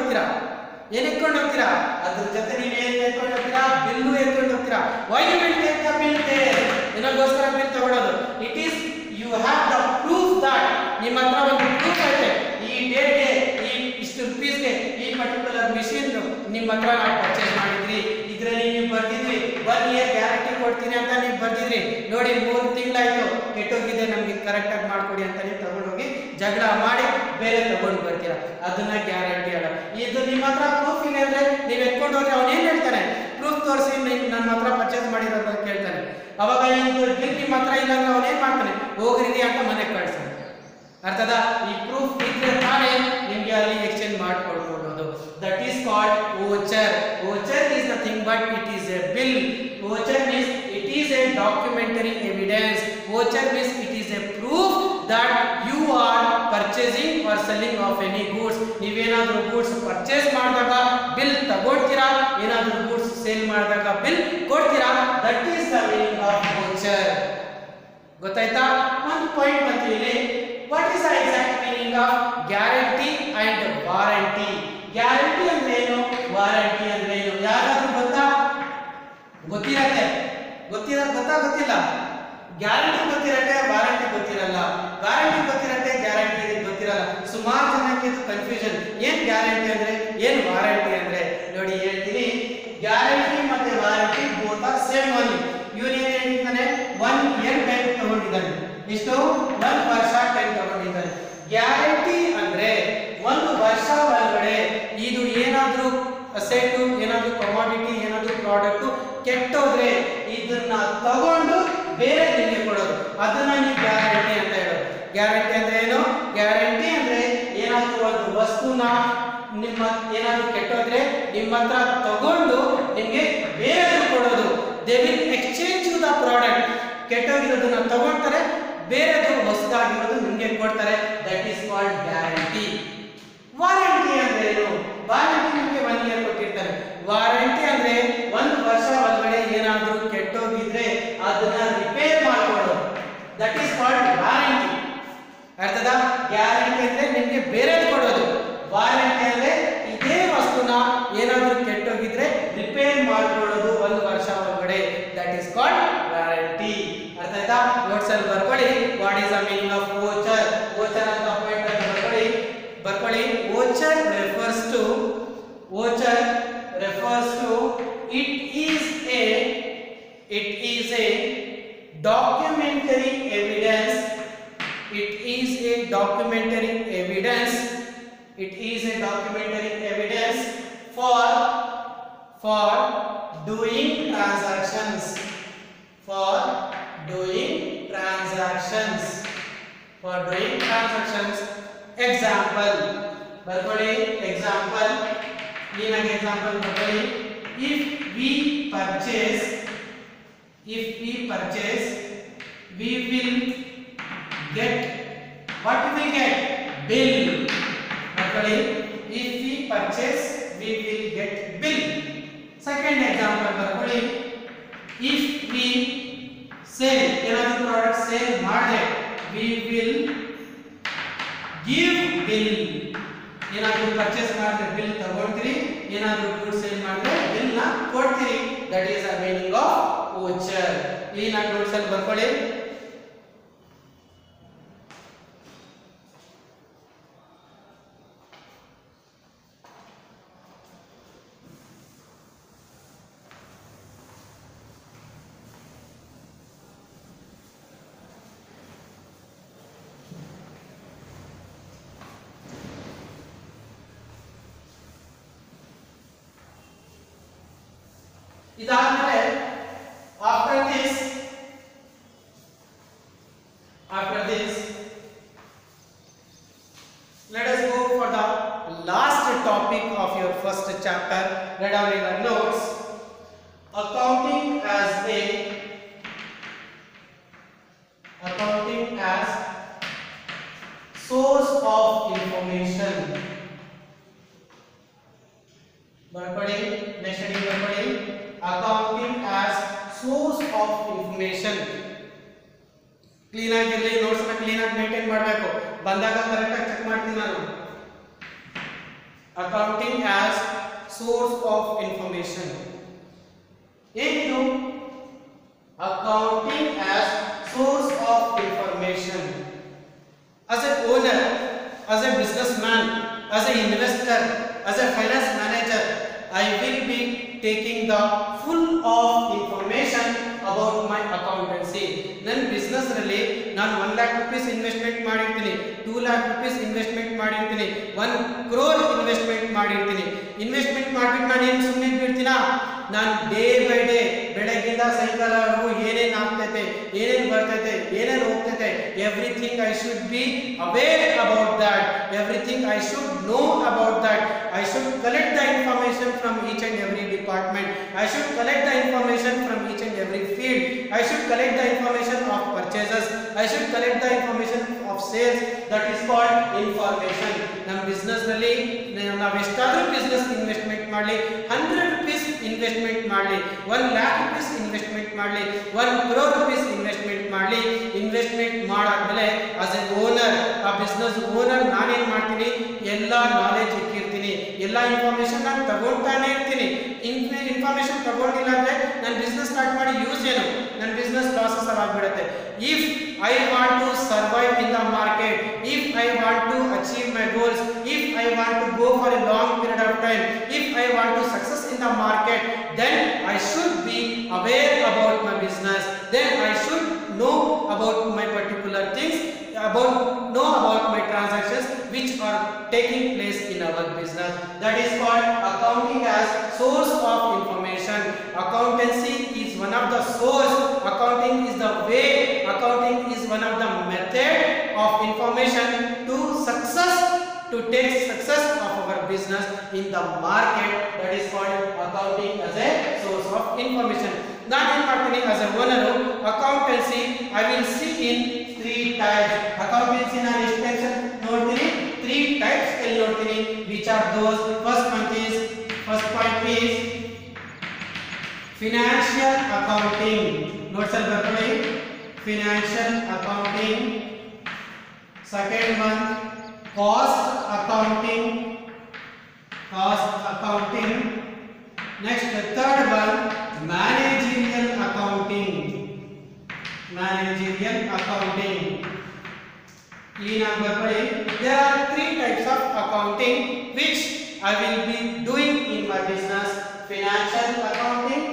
ಹೋಗ್ತೀರಾ, ಅದ್ರ ಜೊತೆ ನೀವು ಏನ್ ಎತ್ಕೊಂಡು ಹೋಗ್ತೀರಾ, ಬಿಲ್ಲು ಎತ್ಕೊಂಡು ಹೋಗ್ತೀರಾ. Why you will take the bill there? ಏನಕ್ಕೋಸ್ಕರ ಬಿಲ್ ತಗೊಳ್ಳೋದು? It is you have the proof that ನಿಮ್ಮ ಹತ್ರ ಒಂದು ಪ್ರೂಫ್ ಐತೆ, ಈ ಡೇಟ್ಗೆ ಈ ಇಷ್ಟು ರುಪೀಸ್ಗೆ ಈ ಪರ್ಟಿಕ್ಯುಲರ್ ಮಿಷಿನ್ ನಿಮ್ಮ ಹತ್ರ ನಾವು ಪರ್ಚೇಸ್ ಮಾಡಿದ್ರಿ, ಇದರಲ್ಲಿ ನೀವು ಬರ್ತಿದ್ರಿ 1 year ಗ್ಯಾರಂಟಿ ಕೊಡ್ತೀನಿ ಅಂತ ನೀವು ಬರ್ತಿದ್ರಿ. ನೋಡಿ 3 ತಿಂಗಳಾಯ್ತು, ಕೆಟ್ಟೋಗಿದೆ, ನಮ್ಗೆ ಕರೆಕ್ಟ್ ಆಗಿ ಮಾಡ್ಕೊಡಿ ಅಂತ ನೀವು ತಗೊಂಡೋಗಿ ಜಗಳ ಮಾಡಿ ಬೇರೆ ತಗೊಂಡು ಬರ್ತೀರಾ. ಅದನ್ನ ಗ್ಯಾರಂಟಿ ಅಲ್ಲ. ಇದು ನಿಮ್ಮ ಹತ್ರ ಪ್ರೂಫ್ ಇಲ್ಲ ಅಂದ್ರೆ ನೀವು ಎತ್ಕೊಂಡು ಹೋದ್ರೆ ಅವನು ಏನ್ ಹೇಳ್ತಾನೆ, ಪ್ರೂಫ್ ತೋರಿಸಿ ನನ್ನ ಹತ್ರ ಪರ್ಚೇಸ್ ಮಾಡಿರೋದು ಅಂತ ಕೇಳ್ತಾನೆ. ಅವಾಗ ಇದು ಬಿಲ್ ನಿಮ್ಮ ಹತ್ರ ಇಲ್ಲ ಅಂದ್ರೆ ಅವನೇನ್ ಮಾಡ್ತಾನೆ, ಹೋಗ್ರಿ ಅಂತ ಮನೆಗೆ ಕಳ್ಸ್ತಾನೆ. ಅರ್ಥದ? ಈ ಪ್ರೂಫ್ ಇದ್ರೆ ತಾನೇ ನಿಮ್ಗೆ ಅಲ್ಲಿ ಎಕ್ಸ್ಚೇಂಜ್ ಮಾಡ್ಕೊಳ್ಬಹುದು. That is called voucher. Voucher is nothing but it is a bill. Voucher means it is a documentary evidence. Voucher means it is a proof that you are purchasing or selling of any goods. ನೀವೇನಾದ್ರೂ ಗೂಡ್ಸ್ ಪರ್ಚೇಸ್ ಮಾಡಿದಾಗ ಬಿಲ್ ತಗೊಳ್ತೀರಾ, ಏನಾದ್ರೂ ಗೂಡ್ಸ್ ಸೇಲ್ ಮಾಡಿದಾಗ ಬಿಲ್ ಕೊಡ್ತೀರಾ. That is the meaning of voucher. ಗೊತ್ತಾಯ್ತಾ? ಒಂದು ಪಾಯಿಂಟ್ ಬಂತು ಇಲ್ಲಿ. What is the exact meaning of guarantee and warranty? Guarantee ಅಂದ್ರೆ ಏನು, ವಾರಂಟಿ ಅಂದ್ರೆ ಏನು? ಯಾರಾದ್ರೂ ಗೊತ್ತಿರತ್ತೆ? ಗೊತ್ತಿಲ್ಲ? ಗ್ಯಾರಂಟಿ ಗೊತ್ತಿರತ್ತೆ, ವಾರಂಟಿ ಗೊತ್ತಿರಲ್ಲ. ವಾರಂಟಿ ಗೊತ್ತಿರತ್ತೆ, ಗ್ಯಾರಂಟಿ ಗೊತ್ತಿರಲ್ಲ. ಸುಮಾರು ಜನಕ್ಕೆ ಇದು ಕನ್ಫ್ಯೂಷನ್. ಏನ್ ಗ್ಯಾರಂಟಿ ಅಂದ್ರೆ, ಏನ್ ವಾರಂಟಿ ಅಂದ್ರೆ? ನೋಡಿ ಹೇಳ್ತೀನಿ. ಗ್ಯಾರಂಟಿ ಮತ್ತೆ warranty both are same only. ಇವನು ಏನ್ ಹೇಳ್ತಾನೆ, 1 year ಟೈಮ್ ತಗೊಂಡಿದ್ದಾನೆ. ಎಷ್ಟು? 1 ವರ್ಷ ಟೈಮ್ ತಗೊಂಡಿದ್ದಾನೆ. ಗ್ಯಾರಂಟಿ ಅಂದ್ರೆ 1 ವರ್ಷ ಒಳಗಡೆ ಇದು ಏನಾದ್ರೂ ಅಸೆಟ್, ಏನಾದ್ರೂ ಕಮಾಡಿಟಿ, ಏನಾದ್ರೂ ಪ್ರಾಡಕ್ಟ್ ಕೆಟ್ಟೋದ್ರೆ ಇದನ್ನ ತಗೊಂಡು ಬೇರೆ ನಿಮಗೆ ಕೊಡೋದು, ಅದನ್ನ ನೀವು ಗ್ಯಾರಂಟಿ ಅಂತ ಹೇಳೋದು. ಗ್ಯಾರಂಟಿ ಅಂದ್ರೆ ಏನು? ಗ್ಯಾರಂಟಿ ಅಂದ್ರೆ ಏನಾದ್ರೂ ಒಂದು ವಸ್ತುನ ನಿಮ್ಮ ಏನಾದ್ರೂ ಕೆಟ್ಟೋದ್ರೆ ನಿಮ್ಮ ಹತ್ರ ತಗೊಂಡು ನಿಮಗೆ ಬೇರೆ ಕೊಡೋದು. They will exchange the product. ಕೆಟ್ಟೋಗಿರೋದನ್ನ ತಗೊಳ್ತಾರೆ, ಬೇರೆದು ಹೊಸದಾಗಿರೋದು ನಿಮಗೆ ಕೊಡ್ತಾರೆ. That is called guarantee. Warranty ಅಂದ್ರೆ ಏನು? ವಾರಂಟಿ ನಿಮಗೆ 1 year ಕೊಟ್ಟಿರ್ತಾರೆ. ವಾರಂಟಿ ಅಂದ್ರೆ 1 ವರ್ಷ ಒಳಗಡೆ ಏನಾದ್ರೂ ಕೆಟ್ಟೋಗಿದ್ರೆ ಅದನ್ನ ರಿಪೇರ್ ಮಾಡ್ಕೊಳ್ಳೋದು. That is called warranty. ಅರ್ಥದ? ಗ್ಯಾರಂಟಿ ಅಂದ್ರೆ ನಿಮಗೆ ಬೇರೆ ಕೊಡೋದು. ವಾರಂಟಿ ಅಂದ್ರೆ ಇದೇ ವಸ್ತುನ ಏನಾದ್ರೂ ಕೆಟ್ಟೋಗಿದ್ರೆ ರಿಪೇರ್ ಮಾಡ್ಕೊಳ್ಳೋದು 1 ವರ್ಷ ಒಳಗಡೆ. That is called warranty. ಅರ್ಥ ಆಯ್ತಾ? ನೋಟ್ಸ್ ಅಲ್ಲಿ ಬರ್ಕೊಳ್ಳಿ. What is the meaning of voucher? Voucher ಅಂತ ಪಾಯಿಂಟ್ ಅಂತ ಬರ್ಕೊಳ್ಳಿ. Voucher refers to it is a documentary evidence. It is a documentary evidence for doing transactions. for doing transactions. Example ಬರ್ಕೊಳ್ಳಿ. Example ಏನಾಗ example ಬರ್ಕೊಳ್ಳಿ. If we purchase we will get what we get bill. ಬರ್ಕೊಳ್ಳಿ. If we purchase we will get bill. Second example ಬರ್ಕೊಳ್ಳಿ. If we sell ಏನಾದರೂ ಪ್ರಾಡಕ್ಟ್ ಸೇಲ್ ಮಾಡಿದ್ರೆ we will give bill. ಏನಾದರೂ ಪರ್ಚೇಸ್ ಮಾಡಿದ್ರೆ ಬಿಲ್ ತಗೊಳ್ತೀರಿ, ಏನಾದರೂ ಗುಡ್ ಸೇಲ್ ಮಾಡಿದ್ರೆ ಬಿಲ್ ನ ಕೊಡ್ತೀರಿ. That is the meaning of voucher. ಈ ನಾ ನೋಟ್ಸ್ ಅಲ್ಲಿ ಬರ್ಕೊಳ್ಳಿ. ಇದಾದ್ಮೇಲೆ after this let us go for the last topic of your first chapter. Read down in the notes. Accounting as source of information. ಬರ್ಕೊಳ್ಳಿ. next heading ಬರ್ಕೊಳ್ಳಿ. Accounting as source of information. Clean ಆಗಿರಲಿ, ನೋಟ್ಸ್ ನ ಕ್ಲೀನ್ ಆಗಿ ಮೇಂಟೈನ್ ಮಾಡಬೇಕು. ಬಂದಾಗ ಕರೆಕ್ಟ್ ಆಗಿ ಚೆಕ್ ಮಾಡ್ತೀನಿ ನಾನು. Accounting as source of information. ಏನಿದು? Accounting as source of information. As a owner, as a businessman, as a investor, as a finance manager, I will be taking the full of information about my accountancy. ನನ್ನ ಬಿಸ್ನೆಸ್ ರಲ್ಲಿ ನಾನು 1 lakh rupees ಇನ್ವೆಸ್ಟ್ಮೆಂಟ್ ಮಾಡಿರ್ತೀನಿ, 2 lakh rupees ಇನ್ವೆಸ್ಟ್ಮೆಂಟ್ ಮಾಡಿರ್ತೀನಿ, 1 crore ಇನ್ವೆಸ್ಟ್ಮೆಂಟ್ ಮಾಡಿರ್ತೀನಿ. ಇನ್ವೆಸ್ಟ್ಮೆಂಟ್ ಮಾಡ್ಬಿಟ್ಟು ನಾನು ಏನು ಸುಮ್ಮನೆ ಬಿಡ್ತೀನಾ? ನಾನು ಡೇ ಬೈ ಡೇ ಬೆಳಗ್ಗಿಂದ ಸಾಯಂಕಾಲವರೆಗೂ ಏನೇನು ಆಗ್ತೈತೆ, ಏನೇನು ಬರ್ತೈತೆ, ಏನೇನು ಹೋಗ್ತೈತೆ, everything I should be aware about that, everything I should know about that. I should collect the information from each and every department. I should collect the information from each and every field. I should collect the information of purchases. I should collect the information of sales. That is called information. ನಮ್ಮ ಬಿಸ್ನೆಸ್ ನಲ್ಲಿ ನಾವು ಎಷ್ಟಾದರೂ ಬಿಸ್ನೆಸ್ ಇನ್ವೆಸ್ಟ್ಮೆಂಟ್ ಮಾಡಲಿ, 100 rupees ಇನ್ವೆಸ್ಟ್ಮೆಂಟ್ ಮಾಡಲಿ, 1 lakh rupees ಇನ್ವೆಸ್ಟ್ಮೆಂಟ್ ಮಾಡಲಿ, 1 crore rupees ಇನ್ವೆಸ್ಟ್ಮೆಂಟ್ ಮಾಡಲಿ, ಇನ್ವೆಸ್ಟ್ಮೆಂಟ್ ಮಾಡಾದ್ಮೇಲೆ ಆಸ್ ಎ ಓನರ್, ಆ ಬಿಸ್ನೆಸ್ ಓನರ್ ನಾನೇನ್ ಮಾಡ್ತೀನಿ, ಎಲ್ಲ ನಾಲೆಜ್ ಇಕ್ಕಿರ್ತೀನಿ, ಎಲ್ಲ ಇನ್ಫಾರ್ಮೇಶನ್ ನಾನು ತಗೊಳ್ತಾನೆ ಇರ್ತೀನಿ. ಇನ್ಫಾರ್ಮೇಶನ್ ತಗೊಂಡಿಲ್ಲ ಅಂದ್ರೆ ನಾನು ಬಿಸ್ನೆಸ್ ಸ್ಟಾರ್ಟ್ ಮಾಡಿ ಯೂಸ್ ಏನು? ನನ್ನ ಬಿಸ್ನೆಸ್ ಲಾಸಸ್ ಆಗ್ಬಿಡುತ್ತೆ. If I want to survive in the market, if I want to achieve my goals, if I want to go for a long period of time, if I want to success in the market, then I should be aware about my business, then I should know about my particular things, know about my transactions which are taking place in our business. That is called accounting as source of information. Accountancy is one of the source, accounting is the way, accounting is one of the method of information to take success of our business in the market. That is called accounting as a source of information. ನಾನು ಏನು ಮಾಡ್ತೀನಿ as a owner, accountancy I will see in 3 types. accountancy ನಾನು ಎಷ್ಟು ಟೈಪ್ಸ್ ನೋಡ್ತೀನಿ? 3 types ಅಲ್ಲಿ ನೋಡ್ತೀನಿ. which are those? first point is financial accounting. Notes ಅಲ್ಲಿ ಬರ್ಕೊಳ್ಳಿ. financial accounting. second one cost accounting. Next, the third one managerial accounting. Clean up ಬರ್ಕೊಳ್ಳಿ. There are 3 types of accounting which I will be doing in my business: financial accounting,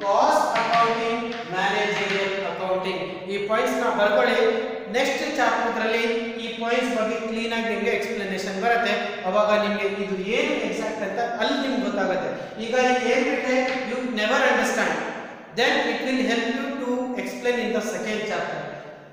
cost accounting, managerial accounting. ಈ ಪಾಯಿಂಟ್ಸ್ ನ ಬರ್ಕೊಳ್ಳಿ. ನೆಕ್ಸ್ಟ್ ಚಾಪ್ಟರ್ ಅಲ್ಲಿ ಈ ಪಾಯಿಂಟ್ಸ್ ಬಗ್ಗೆ ಕ್ಲೀನ್ ಆಗಿ ನಿಮಗೆ ಎಕ್ಸ್ಪ್ಲನೇಷನ್ ಬರುತ್ತೆ. ಅವಾಗ ನಿಮಗೆ ಇದು ಏನು ಎಕ್ಸಾಕ್ಟ್ ಅಂತ ಅಲ್ಲಿ ನಿಮ್ಗೆ ಗೊತ್ತಾಗುತ್ತೆ. ಈಗ ಏನು ಬಿಟ್ಟರೆ you never understand, then it will help you to explain in the second chapter.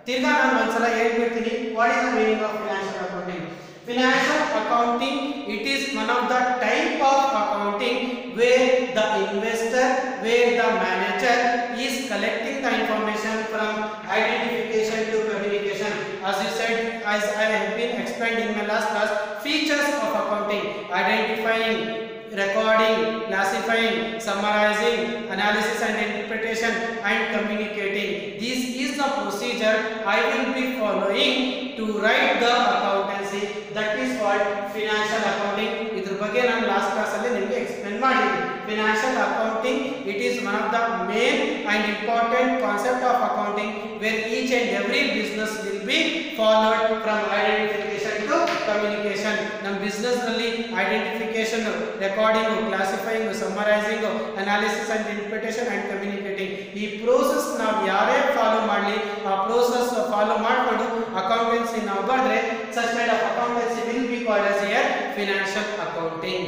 ತಿರ್ಗಾ ನಾನು ಒಂದ್ಸಲ ಹೇಳ್ಬಿಡ್ತೀನಿ what is the meaning of financial accounting. Financial accounting, it is one of the type of accounting where the investor, where the manager is collecting the information from identification to communication. As you said, as I have been explained in my last class, features of accounting: identifying, recording, classifying, summarizing, analysis and interpretation, and communicating. This is the procedure I will be following to write the accountancy. That is called financial accounting. ಇದರ ಬಗ್ಗೆ ನಾನು ಲಾಸ್ಟ್ ಕ್ಲಾಸ್ ಅಲ್ಲಿ ನಿಮಗೆ ಎಕ್ಸ್ಪ್ಲೇನ್ ಮಾಡಿದ್ದೀನಿ. Financial accounting, it is one of the main and important concept of accounting where each and every business will be followed from identification to communication. ನಮ್ಮ ಬಿಸ್ನೆಸ್ ನಲ್ಲಿ identification, recording, classifying, summarising, analysis and interpretation and communicating, ಈ ಪ್ರೋಸೆಸ್ ನಾವು ಯಾರೇ ಫಾಲೋ ಮಾಡಲಿ ಆ ಪ್ರೋಸೆಸ್ ಫಾಲೋ ಮಾಡಿಕೊಂಡು ಅಕೌಂಟೆನ್ಸಿ ನಾವು ಬರೆದ್ರೆ such kind of accountancy will be called as here financial accounting.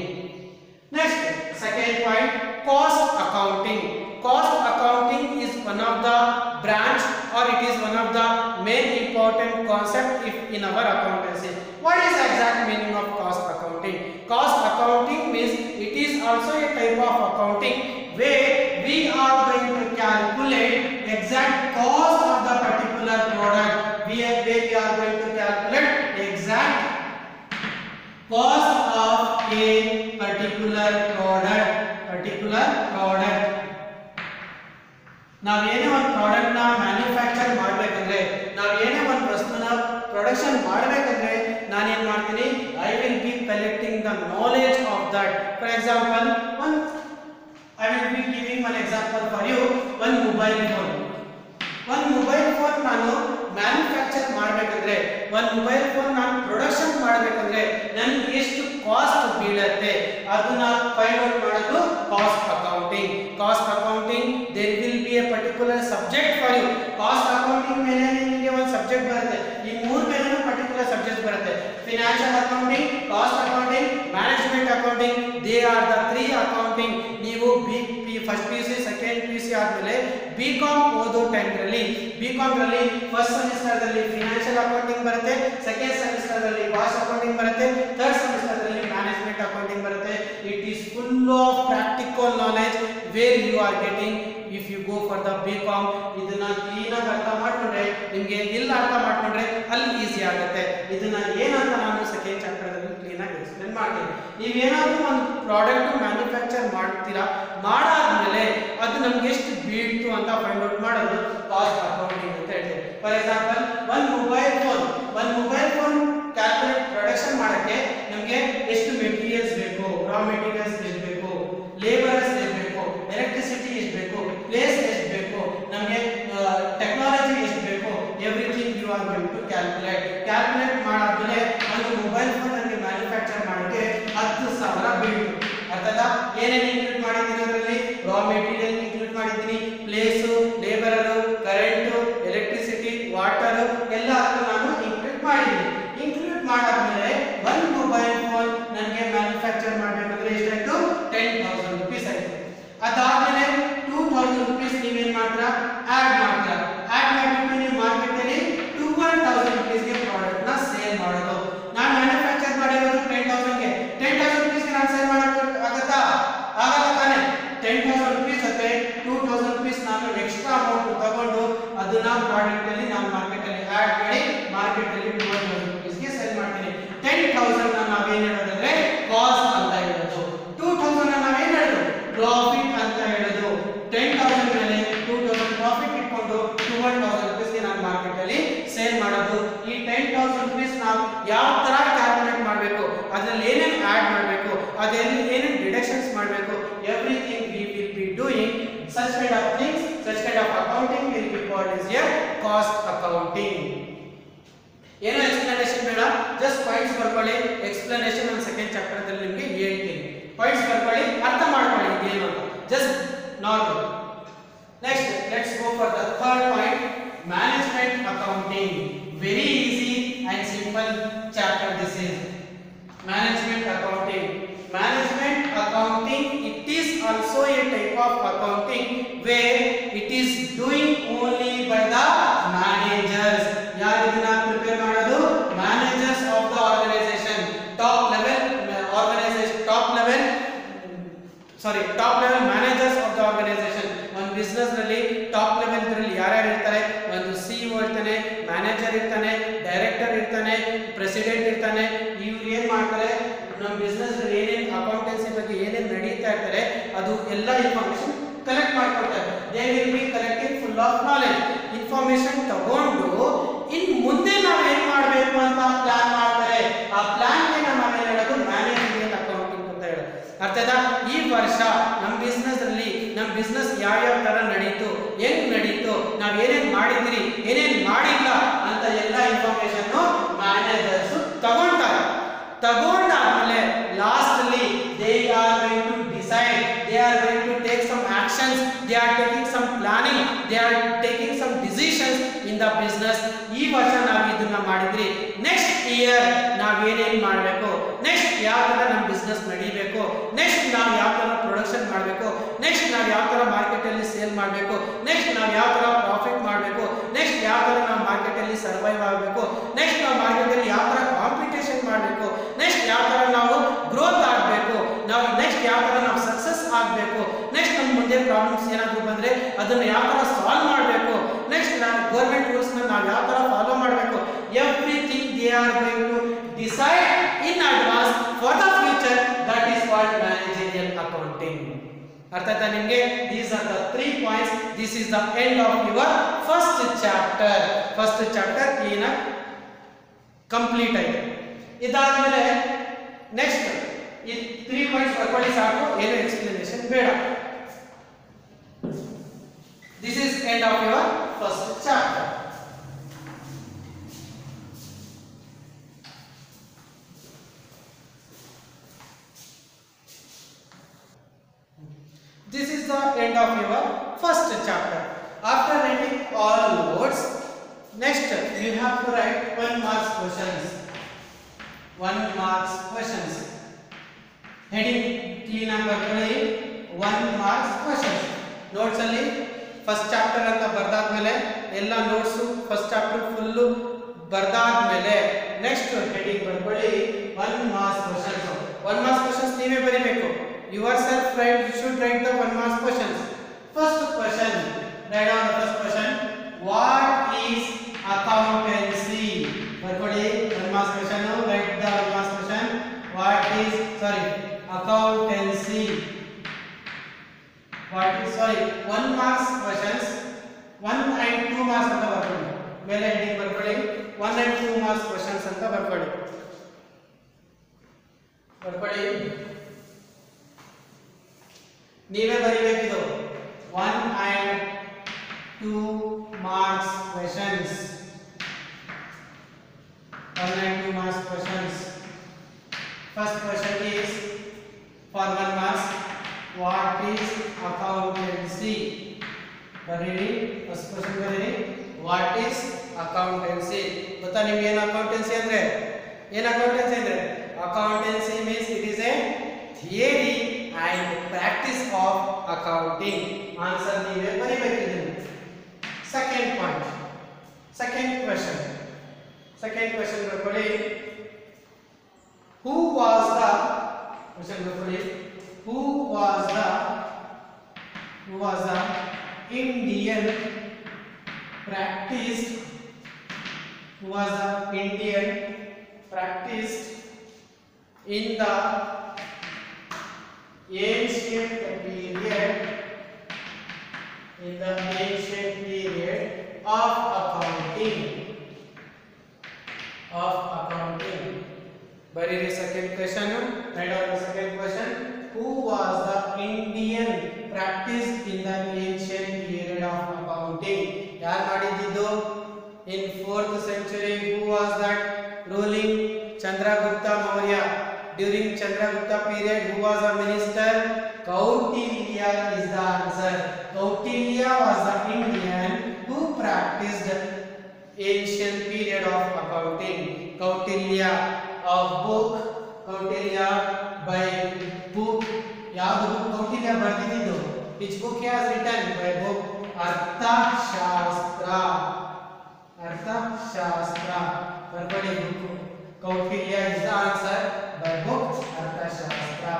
Next, second point, cost accounting. Cost accounting is one of the branch or it is one of the main important concept if in our accountancy. What is the exact meaning of cost accounting? Cost accounting means it is also a type of accounting where we are going to calculate exact cost of the particular product. Where we are going to calculate exact cost of a particular product. ನಾವು ಏನೇ ಒಂದು ಪ್ರಾಡಕ್ಟ್ ನ ಮ್ಯಾನುಫ್ಯಾಕ್ಚರ್ ಮಾಡಬೇಕಂದ್ರೆ, ನಾವು ಏನೇ ಒಂದು ವಸ್ತುನ ಪ್ರೊಡಕ್ಷನ್ ಮಾಡಬೇಕಂದ್ರೆ ನಾನು ಏನು ಮಾಡ್ತೀನಿ, I will be collecting the knowledge of that. For example, I will be giving one example for you. ಒಂದು ಮೊಬೈಲ್ ಫೋನ್ ನಾನು ಮ್ಯಾನುಫ್ಯಾಕ್ಚರ್ ಮಾಡಬೇಕಂದ್ರೆ, ಒಂದು ಮೊಬೈಲ್ ಫೋನ್ ನಾನು ಪ್ರೊಡಕ್ಷನ್ ಮಾಡಬೇಕಂದ್ರೆ ನನಗೆ ಎಷ್ಟು ಕಾಸ್ಟ್ ಬೀಳುತ್ತೆ ಅದನ್ನ ಫೈಂಡ್ ಔಟ್ ಮಾಡೋದು cost accounting. Cost accounting, there will be a particular subject for you. Cost accounting ಮೇಲೆ ನಿಮಗೆ ಒಂದು ಸಬ್ಜೆಕ್ಟ್ ಬರುತ್ತೆ, ಈ ಮೂರು ಮೇಲೂ ಪರ್ಟಿಕ್ಯುಲರ್ ಸಬ್ಜೆಕ್ಟ್ ಬರುತ್ತೆ. Financial accounting, cost accounting, management accounting, they are the 3 accounting. ನೀವು ಫಸ್ಟ್ PUC, ಸೆಕೆಂಡ್ PUC ಆದ್ಮೇಲೆ BCom ಓದೋ ಟೈಮ್ನಲ್ಲಿ BCom ರಲ್ಲಿ ಫಸ್ಟ್ ಸೆಮಿಸ್ಟರ್ ದಲ್ಲಿ ಫಿನಾನ್ಷಿಯಲ್ ಅಕೌಂಟಿಂಗ್ ಬರುತ್ತೆ, ಸೆಕೆಂಡ್ ಸೆಮಿಸ್ಟರ್ ದಲ್ಲಿ ಕಾಸ್ಟ್ ಅಕೌಂಟಿಂಗ್ ಬರುತ್ತೆ, ಥರ್ಡ್ ಸೆಮಿಸ್ಟರ್ ದಲ್ಲಿ ಮ್ಯಾನೇಜ್ಮೆಂಟ್ ಅಕೌಂಟಿಂಗ್ ಬರುತ್ತೆ. It is full of practical knowledge where you are getting if you go for the BCom. ಇದನ್ನ ಕ್ಲೀನ್ ಆಗಿ ಅರ್ಥ ಮಾಡ್ಕೊಂಡ್ರೆ ನಿಮಗೆ ಇಲ್ಲ ಅರ್ಥ ಮಾಡ್ಕೊಂಡ್ರೆ ಅಲ್ಲಿ ಈಸಿ ಆಗುತ್ತೆ. ಇದನ್ನ ಏನಂತ ನಾನು ಸೆಕೆಂಡ್ ಚಾಪ್ಟರ್ ದಲ್ಲಿ ಕ್ಲೀನ್ ಆಗಿ ಎಕ್ಸ್ಪ್ಲೇನ್ ಮಾಡ್ತೀನಿ. ನೀವೇನಾದ್ರೂ ಒಂದು ಪ್ರಾಡಕ್ಟ್ ಮ್ಯಾನುಫ್ಯಾಕ್ಚರ್ ಮಾಡ್ತೀರಾ, ಮಾಡಾದ್ಮೇಲೆ ಅದು ನಮ್ಗೆ ಎಷ್ಟು ಬೀಳ್ತು ಅಂತ ಫೈಂಡ್ ಔಟ್ ಮಾಡೋದು ಕಾಸ್ಟ್ ಅಕೌಂಟಿಂಗ್ ಅಂತ ಹೇಳ್ತೀವಿ. ಫಾರ್ ಎಕ್ಸಾಂಪಲ್, ಒಂದು ಮೊಬೈಲ್ ಫೋನ್ ಕ್ಯಾಲ್ಕುಲೇಟ್ ಪ್ರೊಡಕ್ಷನ್ ಮಾಡಕ್ಕೆ ನಮಗೆ ಎಷ್ಟು ಮೆಟೀರಿಯಲ್ಸ್ ಬೇಕು, ರಾ ಮೆಟೀರಿಯಲ್ಸ್ ಎಷ್ಟು ಬೇಕು, ಲೇಬರ್ಸ್ ಎಷ್ಟು ಬೇಕು, ಎಲೆಕ್ಟ್ರಿಸಿಟಿ ಎಷ್ಟು ಬೇಕು, ಪ್ಲೇಸ್ ಎಷ್ಟು ಬೇಕು, ನಮಗೆ ಟೆಕ್ನಾಲಜಿ ಎಷ್ಟು ಬೇಕು, everything you are going to calculate ಮಾಡಾದ್ಮೇಲೆ ಒಂದು ಮೊಬೈಲ್ ಫೋನ್ ನನಗೆ ಮ್ಯಾನುಫ್ಯಾಕ್ಚರ್ ಮಾಡಕ್ಕೆ 10,000 ಬೀಳ್ತು. ಅರ್ಥದ ಏನೇನು ಇನ್ಕ್ಲೂಡ್ ಮಾಡಿದ್ದೀನಿ ಅದರಲ್ಲಿ? ರಾ ಮೆಟೀರಿಯಲ್ ಇನ್ಕ್ಲೂಡ್ ಮಾಡಿದ್ದೀನಿ, ಪ್ಲೇಸು, ಲೇಬರರು, ಕರೆಂಟು, ಎಲೆಕ್ಟ್ರಿಸಿಟಿ, ವಾಟರು ಎಲ್ಲ ನಾನು ಇನ್ಕ್ಲೂಡ್ ಮಾಡಿದ್ದೀನಿ. ಇನ್ಕ್ಲೂಡ್ ಮಾಡಾದ್ಮೇಲೆ ಒಂದು ಮೊಬೈಲ್ ಫೋನ್ ನನಗೆ ಮ್ಯಾನುಫ್ಯಾಕ್ಚರ್ ಮಾಡಬೇಕಂದ್ರೆ ಎಷ್ಟಾಯ್ತು? 10,000 ರೂಪೀಸ್ ಆಯ್ತು. ಅದಾದ್ಮೇಲೆ 2,000 ರೂಪೀಸ್ ನೀವೇನ್ ಮಾಡ್ತೀರಾ? ಆಡ್ ಮಾಡ್ತೀರಾ. ಆಡ್ ಮಾಡಿಬಿಟ್ಟು ನೀವು ಮಾರ್ಕೆಟ್ ಅಲ್ಲಿ 12,000 ರೂಪೀಸ್ಗೆ ಪ್ರಾಡಕ್ಟ್ ನ ಸೇಲ್ ಮಾಡೋದು. ನಾನು ಮ್ಯಾನುಫ್ಯಾಕ್ಚರ್ ಮಾಡಿರೋದು 10,000 ಗೆ, 10,000 ರೂಪೀಸ್ಗೆ ನಾನು ಸೇಲ್ ಮಾಡೋದು ಆಗತ್ತಾ? ಆಗಲ್ಲ ತಾನೆ. 10,000 ರೂಪೀಸ್ ಜೊತೆ 2,000 ರೂಪೀಸ್ ನಾನು ಎಕ್ಸ್ಟ್ರಾ ಅಮೌಂಟ್ ತಗೊಂಡು ಅದನ್ನ ಪ್ರಾಡಕ್ಟ್ ಅಲ್ಲಿ ನಾನು ಮಾರ್ಕೆಟ್ ಅಲ್ಲಿ ಆಡ್ ಮಾಡಿ ಮಾರ್ಕೆಟ್ ಅಲ್ಲಿ 12,000 ರೂಪೀಸ್ಗೆ ಸೇಲ್ ಮಾಡ್ತೀನಿ. 10,000 ನಾವೇನ್ ಹೇಳೋದಂದ್ರೆ ಕಾಸ್ಟ್ ಅಂತ ಹೇಳೋದು, 2,000 ನಾವೇನ್ ಹೇಳೋದು? ಪ್ರಾಫಿಟ್ ಅಂತ ಹೇಳೋದು. 10,000 ಮೇಲೆ 2,000 ಪ್ರಾಫಿಟ್ ಇಟ್ಕೊಂಡು 12,000 ರೂಪೀಸ್ಗೆ ನಾನು ಮಾರ್ಕೆಟ್ ಅಲ್ಲಿ ಸೇಲ್ ಮಾಡೋದು. ಈ 10,000 ರೂಪೀಸ್ ನಾವು ಯಾವ ತರ ಕ್ಯಾಲ್ಕುಲೇಟ್ ಮಾಡಬೇಕು, ಅದರಲ್ಲಿ ಏನೇನು ಆಡ್ ಮಾಡಬೇಕು, ಅದರಲ್ಲಿ ಏನೇನು ಡಿಡಕ್ಷನ್ಸ್ ಮಾಡಬೇಕು, everything we will be doing such kind of things, such kind of accounting will be called as here cost accounting. ಏನೋ ಎಕ್ಸ್ಪ್ಲನೇಷನ್ ಬೇಡ, ಜಸ್ಟ್ ಪಾಯಿಂಟ್ಸ್ ಬರ್ಕೊಳ್ಳಿ. ಎಕ್ಸ್ಪ್ಲನೇಷನ್ ನಾನು ಸೆಕೆಂಡ್ ಚಾಪ್ಟರ್ ದಲ್ಲಿ ನಿಮಗೆ ಹೇಳ್ತೀನಿ. ಪಾಯಿಂಟ್ಸ್ ಬರ್ಕೊಳ್ಳಿ, ಅರ್ಥ ಮಾಡ್ಕೊಳ್ಳಿ ಇದೇನು ಅಂತ, just normal. Next let's go for the third point, management accounting. Very easy and simple chapter this is management accounting. Management accounting, it is also a type of accounting where it is doing only by the managers. Sorry top level managers of the organisation. ಒಂದು ಬಿಸ್ನೆಸ್ ನಲ್ಲಿ ಟಾಪ್ ಲೆವೆಲ್ ಇದರಲ್ಲಿ ಯಾರ್ಯಾರು ಇರ್ತಾರೆ? ಒಂದು ಸಿಇಒ ಇರ್ತಾನೆ, ಮ್ಯಾನೇಜರ್ ಇರ್ತಾನೆ, ಡೈರೆಕ್ಟರ್ ಇರ್ತಾನೆ, ಪ್ರೆಸಿಡೆಂಟ್ ಇರ್ತಾನೆ. ಇವ್ರು ಏನ್ ಮಾಡ್ತಾರೆ, ನಮ್ಮ ಬಿಸ್ನೆಸ್ ಏನೇನು ಅಕೌಂಟೆನ್ಸಿ ಬಗ್ಗೆ ಏನೇನು ನಡೀತಾ ಇರ್ತಾರೆ ಅದು ಎಲ್ಲ ಇನ್ಫಾರ್ಮೇಶನ್ ಕಲೆಕ್ಟ್ ಮಾಡ್ಕೊಳ್ತಾರೆ. They will be collecting full of knowledge. Information ತಗೊಂಡು ಇನ್ ಮುಂದೆ ನಾವು ಏನ್ ಮಾಡಬೇಕು ಅಂತ ಪ್ಲಾನ್ ಮಾಡ್ತಾರೆ. ಆ ಪ್ಲಾನ್ ಗೆ ನಾವು ಹೇಳೋದು ಮ್ಯಾನೇಜ್ಮೆಂಟ್ ಅಕೌಂಟಿಂಗ್ ಅಂತ ಹೇಳೋದು. ಅರ್ಥದ ಈ ವರ್ಷ ನಮ್ಮ ಬಿಸ್ನೆಸ್ ಅಲ್ಲಿ ನಮ್ಮ ಬಿಸ್ನೆಸ್ ಯಾವ ತರ ನಡೀತು, ಹೆಂಗ್ ನಡೀತು, ನಾವ್ ಏನೇನ್ ಮಾಡಿದ್ರಿ, ಏನೇನ್ ಮಾಡಿಲ್ಲ ಅಂತ ಎಲ್ಲ ಇನ್ಫಾರ್ಮೇಶನ್ ಮ್ಯಾನೇಜರ್ಸ್ ತಗೊಂತಾರೆ. ತಗೊಂಡಾದ್ಮೇಲೆ ಲಾಸ್ಟ್ ಅಲ್ಲಿ they are going to decide, they are going to take some actions, they are taking some planning, they are taking some decisions in the business. ಈ ವರ್ಷ ನಾವು ಇದನ್ನ ಮಾಡಿದ್ರಿ, ನೆಕ್ಸ್ಟ್ ಇಯರ್ ನಾವ್ ಏನೇನ್ ಮಾಡಬೇಕು, ನೆಕ್ಸ್ಟ್ ಯಾವ ತರ ನಮ್ಮ ಬಿಸ್ನೆಸ್ ನಡೀಬೇಕು, ನೆಕ್ಸ್ಟ್ ನಾವು ಯಾವ ತರ ಪ್ರೊಡಕ್ಷನ್ ಮಾಡಬೇಕು, ನೆಕ್ಸ್ಟ್ ನಾವು ಯಾವ ತರ ಮಾರ್ಕೆಟ್ ಅಲ್ಲಿ ಸೇಲ್ ಮಾಡಬೇಕು, ನೆಕ್ಸ್ಟ್ ನಾವು ಯಾವ ತರ ಪ್ರಾಫಿಟ್ ಮಾಡಬೇಕು, ನೆಕ್ಸ್ಟ್ ಯಾವ ತರ ನಾವು ಮಾರ್ಕೆಟ್ ಅಲ್ಲಿ ಸರ್ವೈವ್ ಆಗಬೇಕು, ನೆಕ್ಸ್ಟ್ ನಾವು ಮಾರ್ಕೆಟ್ ಅಲ್ಲಿ ಯಾವ ತರ ಕಾಂಪಿಟೇಷನ್ ಮಾಡಬೇಕು, ನೆಕ್ಸ್ಟ್ ಯಾವ ತರ ನಾವು ಗ್ರೋತ್ ಆಗಬೇಕು, ನಾವು ನೆಕ್ಸ್ಟ್ ಯಾವ ತರ ನಾವು ಸಕ್ಸಸ್ ಆಗಬೇಕು, ನೆಕ್ಸ್ಟ್ ನಮ್ಮ ಮುಂದೆ ಪ್ರಾಬ್ಲಮ್ಸ್ ಏನಾದರೂ ಬಂದ್ರೆ ಅದನ್ನ ಯಾವ ತರ ಸಾಲ್ವ್ ಮಾಡಬೇಕು, ನೆಕ್ಸ್ಟ್ ನಾವು ಗವರ್ನಮೆಂಟ್ ರೂಲ್ಸ್ ನ ನಾವು ಯಾವ ತರ ಫಾಲೋ ಮಾಡಬೇಕು. Everything they are going to decide in advance for the future. That is called managerial accounting. ಅರ್ಥ ಆಯ್ತಾ ನಿಮಗೆ? These are the 3 points. This is the end of your first chapter. First chapter clean ಆಗಿ ಕಂಪ್ಲೀಟ್ ಆಯ್ತು. ಇದಾದ್ಮೇಲೆ ನೆಕ್ಸ್ಟ್ ಈ 3 ಪಾಯಿಂಟ್ಸ್ ಬರ್ಕೊಳ್ಳಿ ಸಾಕು, ಏನು ಎಕ್ಸ್ಪ್ಲನೇಷನ್ ಬೇಡ. This is end of your first chapter. This is the end of your first chapter. After writing all notes, next you have to write 1 marks questions. 1 marks questions. Heading clean up barಕೊಳ್ಳಿ, 1 marks questions. Notes ಅಲ್ಲಿ first chapter ಅಂತ ಬರ್ದಾದ್ಮೇಲೆ ಎಲ್ಲ ನೋಟ್ಸ್ ಫಸ್ಟ್ ಚಾಪ್ಟರ್ ಫುಲ್ ಬರ್ದಾದ್ಮೇಲೆ ನೆಕ್ಸ್ಟ್ ಹೆಡಿಂಗ್ ಬರ್ಕೊಳ್ಳಿ 1 marks questions. 1 marks questions ನೀವೇ ಬರೀಬೇಕು. Yourself write, you should write the 1 marks questions. First question, write down the first question. What is accountancy? Barkodi 1 marks question. Write the 1 marks question. What is accountancy? What is 1 marks questions. 1 and 2 marks anta barkodi. Mele heading barkodi 1 and 2 marks questions anta barkodi. ನೀವೇ ಬರೀಬೇಕಿದು 1 and 2 marks questions. 1 and 2 marks questions. First question is for 1 marks. What is accountancy? ಬರೀರಿ. ಫಸ್ಟ್ ಕ್ವೆಶ್ಚನ್ ಬರೀರಿ. What is accountancy? ಗೊತ್ತಾ ನಿಮಗೆ ಏನು ಅಕೌಂಟೆನ್ಸಿ ಅಂದ್ರೆ? ಏನು ಅಕೌಂಟೆನ್ಸಿ ಅಂದ್ರೆ? Accountancy means it is a theory and practice of accounting. Answer ನೀವೇ ಬರೀಬೇಕಿದೆ. Second point. Second question ಬರ್ಕೊಳ್ಳಿ. Who was the Indian practiced in the ancient period of accounting. Bari second question. Write down the second question. Who was the Indian practiced in the ancient period of accounting? Yaar madididdu? In 4th century, who was that ruling? Chandragupta Maurya. During Chandragupta period, who was a minister? Kautilya is the answer. Kautilya was the Indian who practiced ancient period of accounting. Kautilya of book Kautilya by book. ಯಾವುದು book Kautilya ಬರ್ದಿದ್ದು? Which book he has written? By book Arthashastra. ಬರ್ಕೊಳ್ಳಿ book. Kautilya is the answer by book Arthashastra.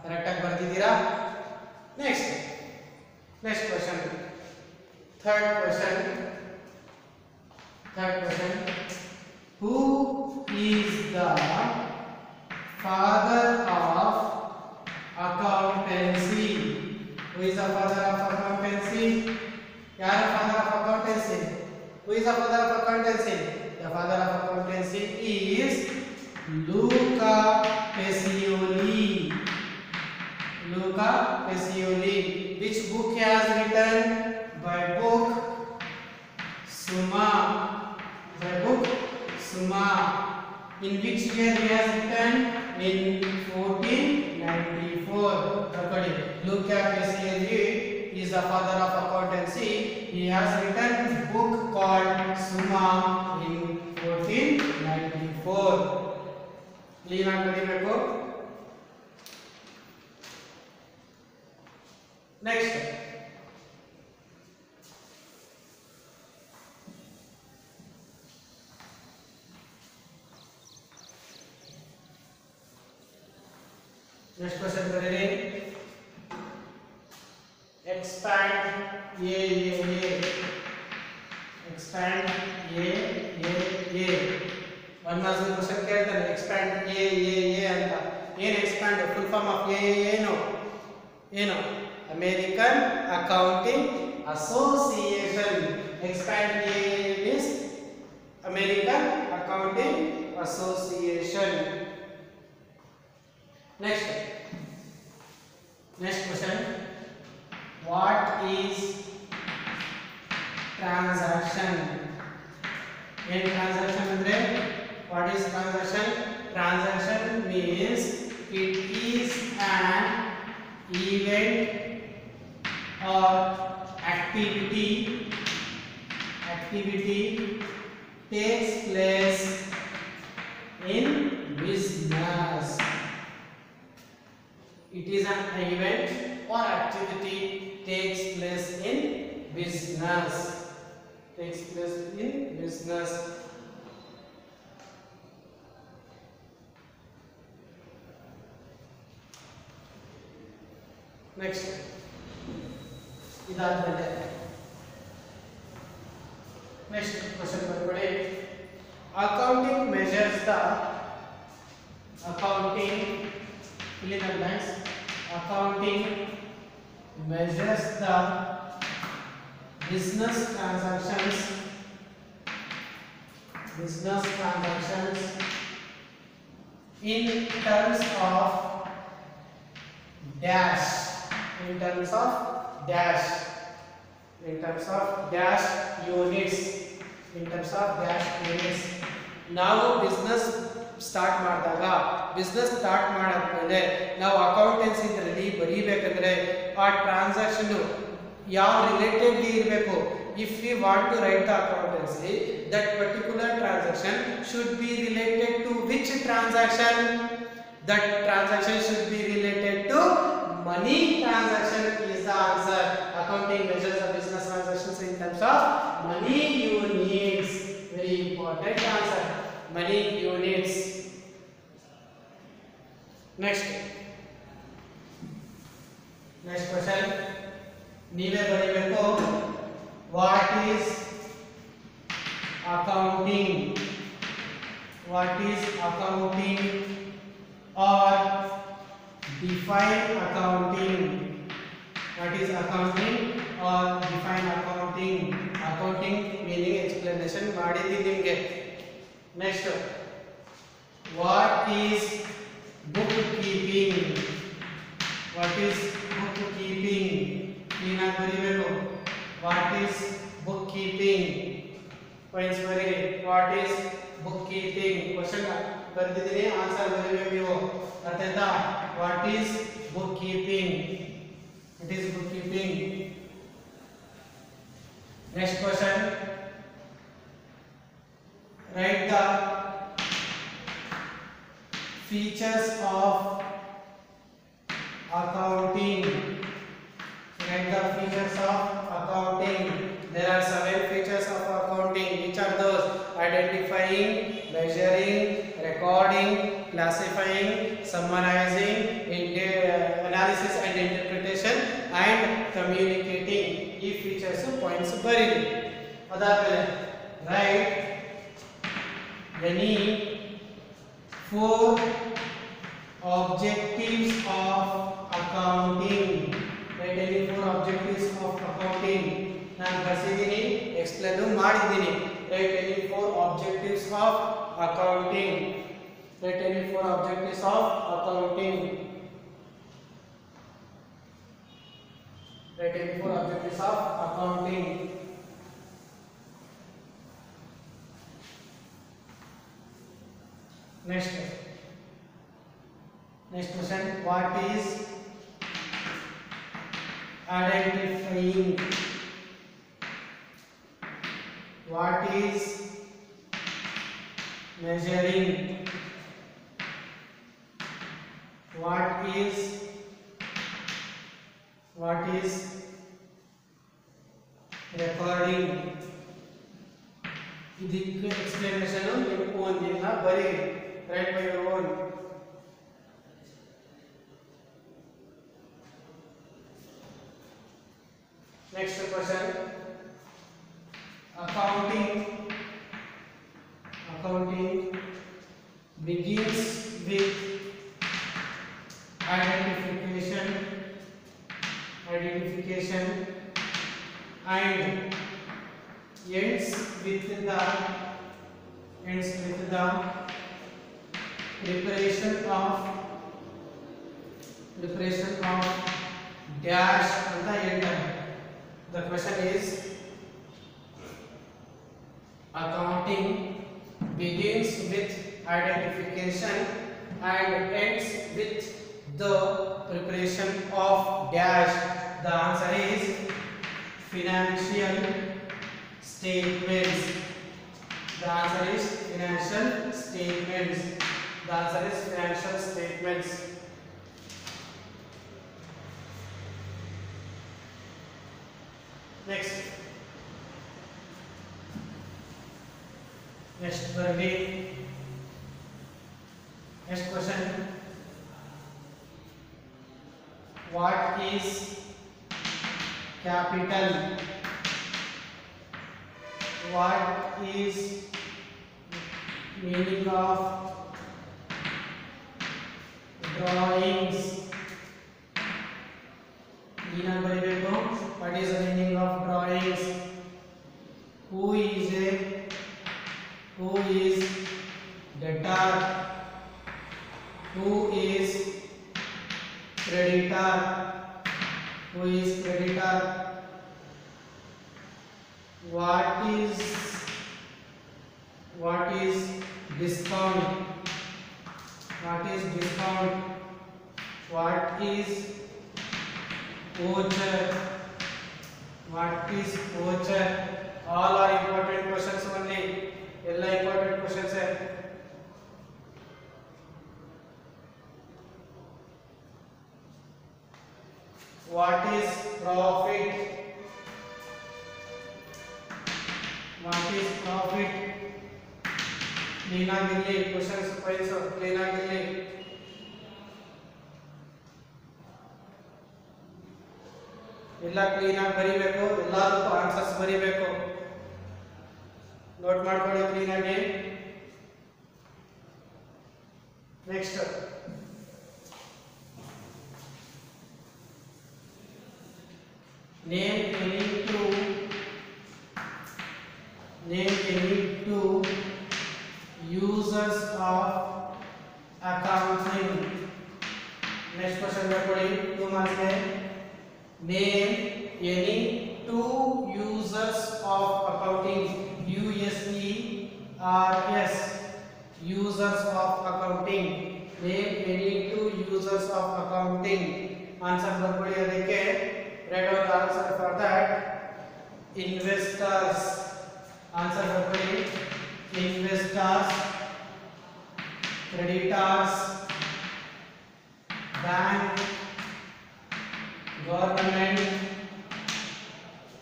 Correct ಆಗಿ ಬರ್ದಿದ್ದೀರಾ? Next question. Third question. Who is the father of accountancy? Who is the father of accountancy? Yaar father of accountancy? Who is the father of accountancy? The father of accountancy is Luca Pacioli. Luca Pacioli. Which book he has written? By book Summa. By book Summa. In which year he has written? In 1494. Luca Pacioli is the father of accountancy. He has written a book called Summa in 1494. Clean and ಬರೀಬೇಕು. Next. Next question ಬರೀರಿ. Expand AAA. Expand AAA. One marks question ಕೇಳ್ತಾನೆ. Expand AAA ಅಂತ. ಏನು expand? Full form of AAA ಏನು? American Accounting Association. Expand AAA means American Accounting Association. Next question. What is transaction? In transaction andre what is transaction? Transaction means it is an event or activity takes place in business. It is an event or activity takes place in business. Next. ಇದಾದ್ಮೇಲೆ next question ಬರ್ಕೊಳ್ಳಿ. Accounting measures the accounting measures the business transactions in terms of dash units. ನಾವು ಬಿಸ್ನೆಸ್ ಸ್ಟಾರ್ಟ್ ಮಾಡಾದ್ಮೇಲೆ ನಾವು ಅಕೌಂಟೆನ್ಸಿ ಇದರಲ್ಲಿ ಬರೀಬೇಕಂದ್ರೆ ಆ ಟ್ರಾನ್ಸಾಕ್ಷನ್ ಯಾವ ರಿಲೇಟೆಡ್ ಇರಬೇಕು. If we want to write the accountancy, that particular transaction should be related to which transaction? That transaction should be related to money transaction is the answer. Accounting measures the business transactions in terms of money units. Very important answer. Money units. Next question. ನೀವೇ ಬರೀಬೇಕು. What is accounting? Or define accounting. What is accounting or define accounting? Accounting meaning explanation ಮಾಡಿದ್ದೀನಿ ನಿಮಗೆ. Next. What is bookkeeping? Clean ಆಗಿ ಬರೀಬೇಕು. What is bookkeeping? Points ಬರೀರಿ. What is bookkeeping? Question ಬರ್ದಿದ್ದೀನಿ, ಆನ್ಸರ್ ಬರೀಬೇಕು ನೀವು. ಅರ್ಥ ಆಯ್ತಾ? What is bookkeeping? It is bookkeeping. Next question. Write the features of accounting. Write the features of accounting. There are 7 features of accounting. Which are those? Identifying, measuring, recording, classifying, summarizing, analysis and interpretation and communicating ಈ ಫೀಚರ್ಸ್ ಪಾಯಿಂಟ್ಸ್ ಬರೀರಿ. ಅದಾದ್ಮೇಲೆ write any 4 objectives of accounting. write any 4 objectives of accounting. ನಾನು ಬರ್ಸಿದ್ದೀನಿ, ಎಕ್ಸ್ಪ್ಲೇನ್ ಮಾಡಿದ್ದೀನಿ. write any 4 objectives of accounting. write any 4 objectives of accounting. write any 4 objectives of accounting. Next question, what is identifying? What is measuring? What is recording? ಇದಕ್ಕೆ ಎಕ್ಸ್ಪ್ಲನೇಷನ್ ನಿಮ್ಮ ಓನ್ ಇಲ್ಲ, ಬರೀ write by your own. Next question, accounting begins with identification and ends with the preparation of dash anta enter. The question is, accounting begins with identification and ends with the preparation of dash. The answer is financial statements. The answer is financial statements. The answer is financial statements. Next question, what is capital? What is meaning of drawings? What is the meaning of drawings? Who is debtor? Who is creditor? What is discount? What is voucher? All are important questions only. Ella important questions hai. What is profit? Clean ಆಗಿರಲಿ questions points clean ಆಗಿರಲಿ. ಎಲ್ಲ ಕ್ಲೀನ್ ಆಗಿ ಬರಿಬೇಕು, ಎಲ್ಲದಕ್ಕೂ ಆನ್ಸರ್ಸ್ ಬರಿಬೇಕು. ನೋಟ್ ಮಾಡ್ಕೊಳ್ಳಿ ಕ್ಲೀನ್ ಆಗಿ. Next name any two users of accounting. next question ಬರ್ಕೊಳ್ಳಿ, 2 marks है. name any two users of accounting. USERS, users of accounting. name any two users of accounting. answer ಬರ್ಕೊಳ್ಳಿ ಅದಕ್ಕೆ. write down the answer for that. investors. answer ಬರ್ಕೊಳ್ಳಿ. investors, creditors, bank, government,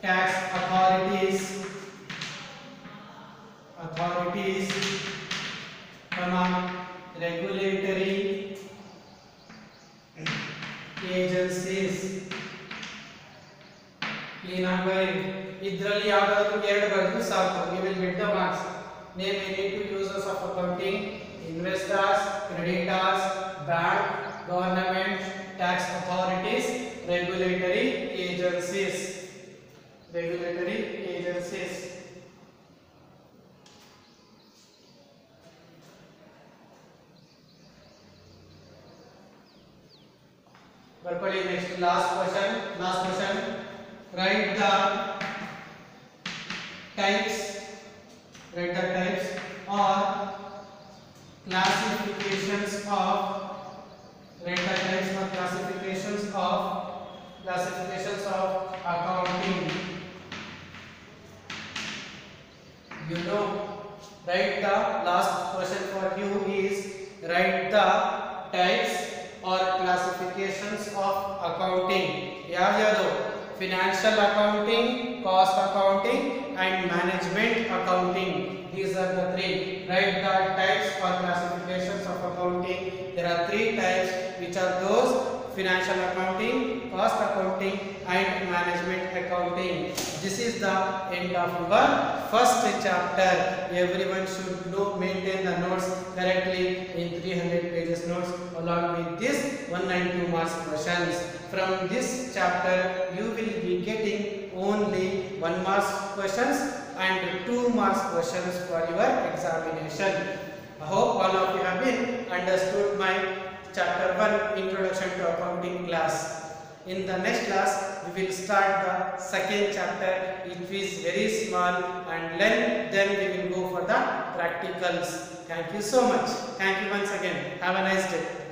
tax authorities, regulatory agencies clean ಆಗಿ ಇದರಲ್ಲಿ ಯಾವ್ದಾದ್ರು ಎರಡು ಬರೆದು ಸಾಕು. you will get the marks. name any two users of accounting: investors, creditors, bank, government, tax authorities, regulatory agencies. Regulatory agencies. Barkali next last question. Write the types or classifications of accounting. You know, write the last question for you is write the types or classifications of accounting. ಯಾವ್ಯಾವುದು? Financial accounting, cost accounting and management accounting. These are the three. Write the types or classifications of accounting. There are three types, which are those: financial accounting, cost accounting and management accounting. This is the end of our first chapter. Everyone should maintain the notes correctly in 300 pages notes along with this 192 marks questions. From this chapter you will be getting only 1 marks questions and 2 marks questions for your examination. I hope all of you have been understood my chapter 1 introduction to accounting class. In the next class we will start the second chapter. It is very small and then we will go for the practicals. Thank you so much. Thank you once again. Have a nice day.